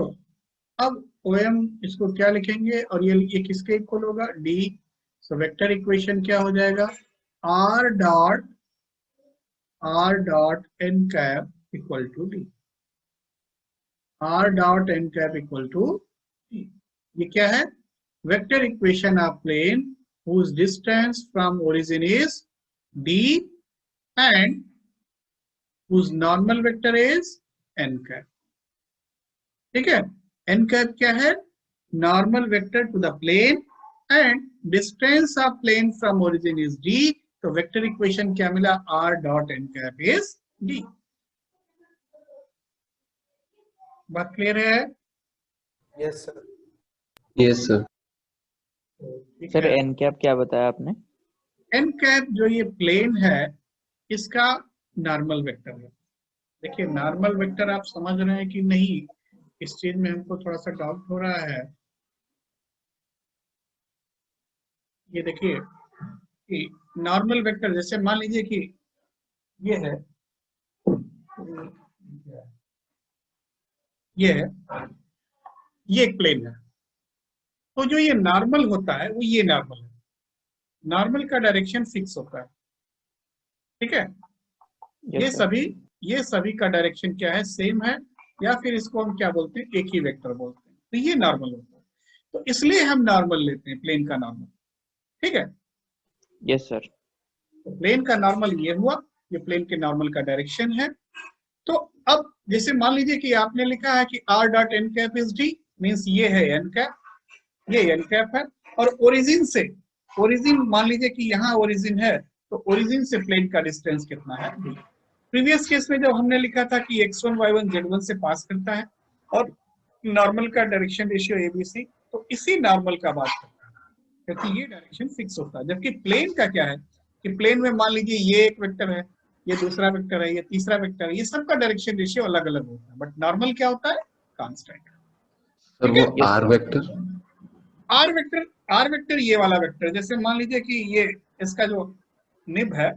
अब OM इसको क्या लिखेंगे और ये किसके इक्वल होगा? D। सो वेक्टर इक्वेशन क्या हो जाएगा? R dot n cap equal to D, R dot n cap equal to D। ये क्या है? Vector equation of plane whose distance from origin is d and whose normal vector is n cap। ठीक है, n cap क्या है? Normal vector to the plane and distance of plane from origin is d, तो vector equation क्या मिला? r dot n cap is d। बात clear है? Yes sir. Yes sir. Sir N cap क्या बताया आपने? एन कैप जो ये प्लेन है इसका नॉर्मल वेक्टर है। देखिए नॉर्मल वेक्टर आप समझ रहे हैं कि नहीं, इस चीज में हमको थोड़ा सा डाउट हो रहा है। ये देखिए कि नॉर्मल वेक्टर जैसे मान लीजिए कि ये है, ये एक प्लेन है, तो जो ये नॉर्मल होता है वो ये नॉर्मल है, नॉर्मल का डायरेक्शन फिक्स होता है। ठीक है, ये सभी का डायरेक्शन क्या है? सेम है, या फिर इसको हम क्या बोलते हैं? एक ही वेक्टर बोलते हैं। तो ये नॉर्मल होता है, तो इसलिए हम नॉर्मल लेते हैं, प्लेन का नॉर्मल। ठीक है, यस सर। तो प्लेन का नॉर्मल ये हुआ, ये प्लेन के नॉर्मल का डायरेक्शन है। तो अब जैसे मान लीजिए कि आपने लिखा है कि r dot n cap is d, means ये है n कैप, ये n कैप है, और ओरिजिन से ओरिजिन मान लीजिए कि यहाँ ओरिजिन है, तो ओरिजिन से प्लेन का डिस्टेंस कितना है। प्रीवियस केस में जब हमने लिखा था कि x1 y1 z1 से पास करता है और नॉर्मल का डायरेक्शन रेशियो ABC, तो इसी नॉर्मल का बात करता है, क्योंकि ये डायरेक्शन फिक्स होता है। जबकि प्लेन का क्या है कि प्लेन में मान लीजिए ये एक वेक्टर है, ये दूसरा वेक्टर है, ये तीसरा वेक्टर है, ये सबका डायरेक्शन रेशियो अलग अलग होता है, बट नॉर्मल क्या होता है, कांस्टेंट। सर वो आर वेक्टर, आर वेक्टर ये वाला वेक्टर, जैसे मान लीजिए कि ये इसका जो निब है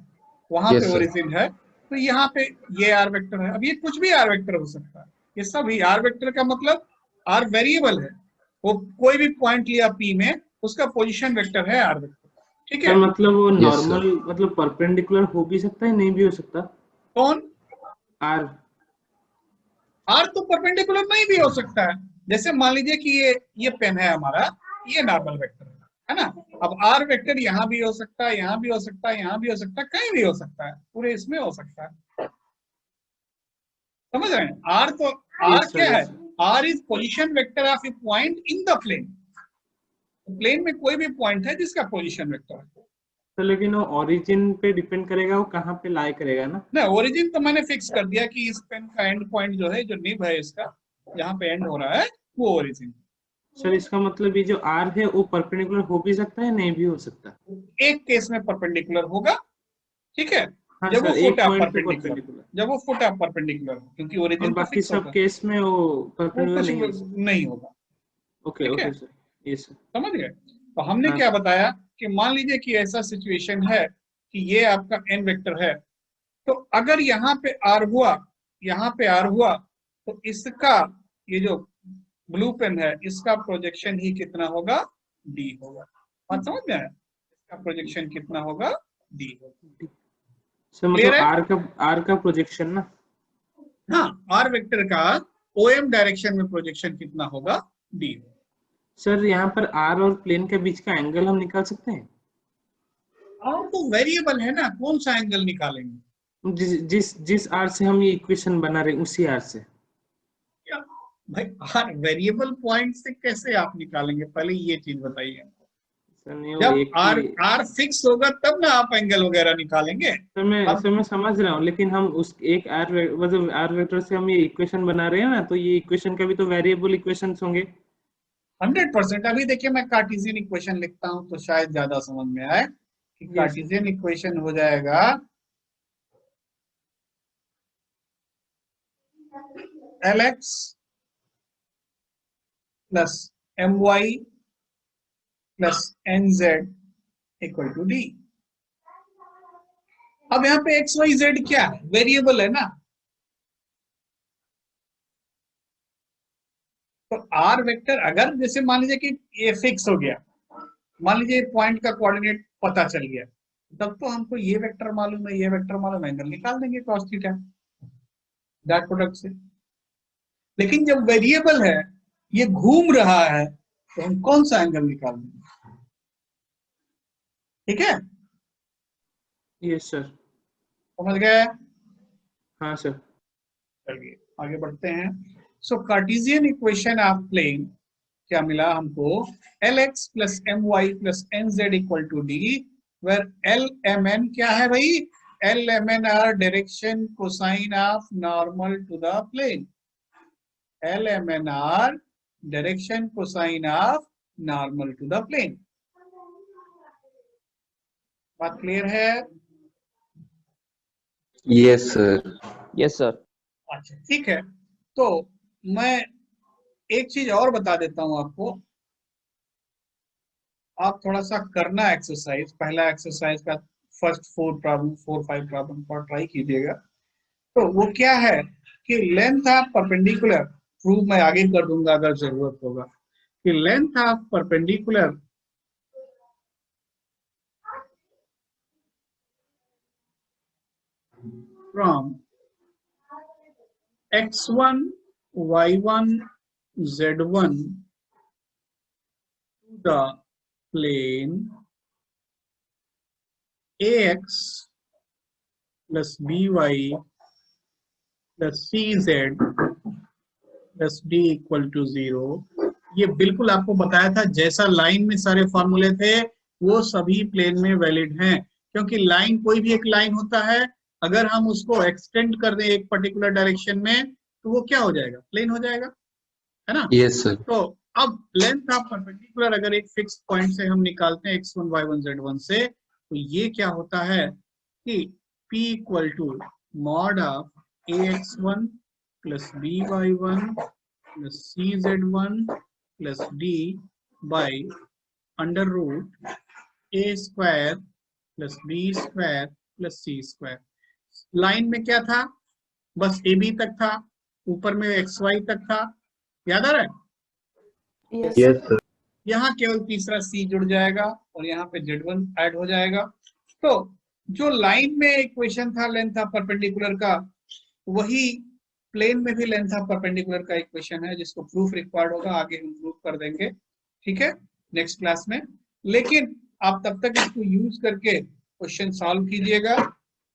वहां Yes, पे sir. ओरिजिन है, तो यहाँ पे ये आर वेक्टर है। अब ये कुछ भी आर वेक्टर हो सकता है, ये सब ही आर वेक्टर का मतलब आर वेरिएबल है, वो कोई भी पॉइंट लिया पी में उसका पोजीशन वेक्टर है आर वेक्टर, ठीक है। मतलब वो Yes, नॉर्मल मतलब परपेंडिकुलर हो भी सकता है, नहीं भी हो सकता। कौन? आर आर तो परपेंडिकुलर नहीं भी हो सकता है। जैसे मान लीजिए कि ये पेन है हमारा, ये नॉर्मल वेक्टर है ना। अब आर वेक्टर यहाँ भी हो सकता है, यहाँ भी हो सकता है, यहाँ भी हो सकता है, कहीं भी हो सकता है, पूरे इसमें हो सकता है, समझ रहे हैं। आर तो आर Yes, sir, क्या है, yes, sir. R is position vector of a point in the plane. Plane में कोई भी पॉइंट है जिसका पोजीशन वेक्टर है। तो लेकिन वो ओरिजिन पे डिपेंड करेगा, वो कहाँ पे लाई करेगा ना। ना, ओरिजिन तो मैंने फिक्स कर दिया कि इस पेन का एंड पॉइंट जो है, जो निब है इसका, जहाँ पे एंड हो रहा है, वो ओरिजिन। सर इसका मतलब ये जो आर है वो परपेंडिकुलर हो भी सकता है, नहीं भी हो सकता। एक केस में परपेंडिकुलर होगा, ठीक है, हाँ जब वो सर, एक फुट ऑफ पॉइंट पे परपेंडिकुलर, परपेंडिकुलर, जब वो फुट ऑफ परपेंडिकुलर हो, क्योंकि और ओरिजिन तो बाकी फिक्स सब होगा, केस में वो वो परपेंडिकुलर कुछ नहीं हो सकता। नहीं होगा, ओके ठीक है, ओके सर, ये सर। समझ गए। तो हमने हाँ क्या सर। बताया कि मान लीजिए कि ऐसा सिचुएशन है कि ये आपका एन वेक्टर है, तो अगर यहाँ पे आर हुआ, यहाँ पे आर हुआ, तो इसका ये जो ब्लू पेन है इसका प्रोजेक्शन ही कितना होगा, डी होगा। बात समझ में आया, इसका प्रोजेक्शन कितना होगा, डी होगा। सर क्लियर मतलब है? आर का प्रोजेक्शन ना। हाँ, आर वेक्टर का ओएम डायरेक्शन में प्रोजेक्शन कितना होगा, डी होगा। सर यहाँ पर आर और प्लेन के बीच का एंगल हम निकाल सकते हैं। और तो वेरिएबल है ना, कौन सा एंगल निकालेंगे? जिस आर से हम ये इक्वेशन बना रहे हैं उसी आर से। क्या भाई, आर वेरिएबल पॉइंट से कैसे आप निकालेंगे, पहले ये चीज बताइए। सर नहीं, वो जब एक आर ही। आर फिक्स होगा तब ना आप एंगल वगैरह निकालेंगे। सर मैं समझ रहा हूँ, लेकिन हम उस एक आर मतलब आर वेक्टर से हम ये इक्वेशन बना रहे हैं ना, तो ये इक्वेशन का भी तो वेरिएबल इक्वेशंस होंगे। 100%। अभी देखिए मैं कार्टेशियन इक्वेशन लिखता हूं तो शायद ज्यादा समझ में आए कि कार्टेशियन इक्वेशन हो जाएगा Lx plus My plus Nz equal to D. अब यहाँ पे x y z क्या है, वेरिएबल है ना। तो आर वेक्टर अगर जैसे मान लीजिए कि ये फिक्स हो गया, मान लीजिए पॉइंट का कोऑर्डिनेट पता चल गया, तब तो हमको ये वेक्टर मालूम है, ये वेक्टर मालूम है, एंगल निकाल देंगे cos थीटा डॉट प्रोडक्ट से। लेकिन जब वेरिएबल है, ये घूम रहा है, तो हम कौन सा एंगल निकाल देंगे, ठीक है। Yes sir. समझ गए? हाँ सर। चलिए आगे बढ़ते हैं। So Cartesian equation of plane क्या मिला हमको, Lx plus My plus Nz equal to D, where Lmn क्या है भाई, Lmn are direction cosine of normal to the plane. Lmn are direction cosine of normal to the plane. बात clear है? Yes sir. Yes sir. अच्छा ठीक है, तो मैं एक चीज और बता देता हूं आपको, आप थोड़ा सा करना एक्सरसाइज, पहला एक्सरसाइज का फर्स्ट 4-5 प्रॉब्लम पर ट्राई कीजिएगा। तो वो क्या है कि लेंथ ऑफ परपेंडिकुलर, प्रूव मैं आगे कर दूंगा अगर जरूरत होगा, कि length of perpendicular from x1 y1 z1 to the plane ax plus by plus cz plus d equal to 0। ये बिल्कुल आपको बताया था, जैसा लाइन में सारे फॉर्मूले थे वो सभी प्लेन में वैलिड हैं, क्योंकि लाइन कोई भी एक लाइन होता है, अगर हम उसको एक्सटेंड कर दें एक पर्टिकुलर डायरेक्शन में तो वो क्या हो जाएगा, प्लेन हो जाएगा, है ना। Yes sir. तो अब लेंथ ऑफ परपेंडिकुलर अगर एक फिक्स पॉइंट से हम निकालते हैं x1 y1 z1 से, तो ये क्या होता है कि p equal to mod of ax1 plus by1 plus cz1 plus d by under root a square plus b square plus c square. Line में क्या था, बस ए बी तक था, ऊपर में एक्स वाई तक था, याद आ रहा है। Yes sir. यहाँ केवल तीसरा सी जुड़ जाएगा और यहाँ पे z1 ऐड हो जाएगा। तो जो लाइन में इक्वेशन था लेंथ ऑफ परपेंडिकुलर का, वही प्लेन में भी लेंथ ऑफ परपेंडिकुलर का इक्वेशन है, जिसको प्रूफ रिक्वायर्ड होगा, आगे हम प्रूफ कर देंगे, ठीक है, नेक्स्ट क्लास में। लेकिन आप तब तक इसको यूज करके क्वेश्चन सॉल्व कीजिएगा,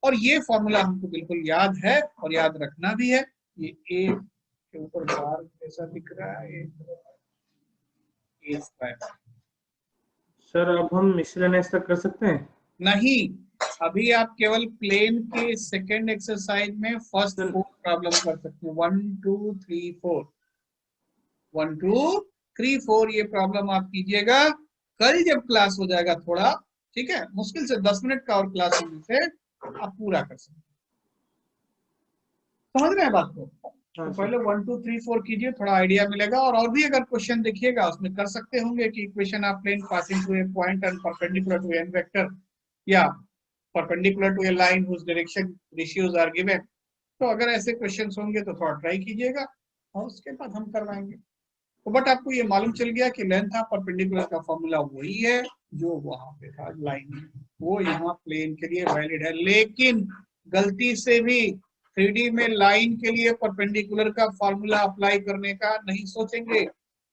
और ये फॉर्मूला हमको बिल्कुल याद है और याद रखना भी है। ये ए के ऊपर बार कैसा दिख रहा है, ए स्क्वायर। सर अब हम मिसलेनियस तक कर सकते हैं? नहीं, अभी आप केवल प्लेन के सेकंड एक्सरसाइज में फर्स्ट 4 प्रॉब्लम कर सकते हैं, 1 2 3 4 1 2 3 4 ये प्रॉब्लम आप कीजिएगा। कल जब क्लास हो जाएगा थोड़ा, ठीक है, मुश्किल से 10 मिनट का और क्लास होने से आप पूरा कर सकते हैं। समझ रहे हैं बात को। तो पहले 1 2 3 4 कीजिए, थोड़ा आइडिया मिलेगा। और भी अगर क्वेश्चन देखिएगा उसमें कर सकते होंगे कि equation of plane passing to a point and perpendicular to an vector, या perpendicular to a line whose direction ratios are given. तो अगर ऐसे क्वेश्चंस होंगे तो थोड़ा ट्राई कीजिएगा और उसके बाद हम करवाएंगे। तो बट आपको ये मालूम चल गया कि लेंथ ऑफ परपेंडिकुलर का फॉर्मूला वही है जो वहां पे था लाइन में, वो यहाँ प्लेन के लिए वैलिड है। लेकिन गलती से भी 3D में लाइन के लिए परपेंडिकुलर का फॉर्मूला अप्लाई करने का नहीं सोचेंगे।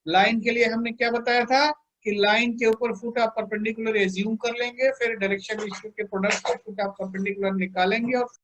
लाइन के लिए हमने क्या बताया था कि लाइन के ऊपर फुट ऑफ परपेंडिकुलर एज्यूम कर लेंगे, फिर डायरेक्शन रेशियो के प्रोडक्ट से फुट ऑफ परपेंडिकुलर निकालेंगे और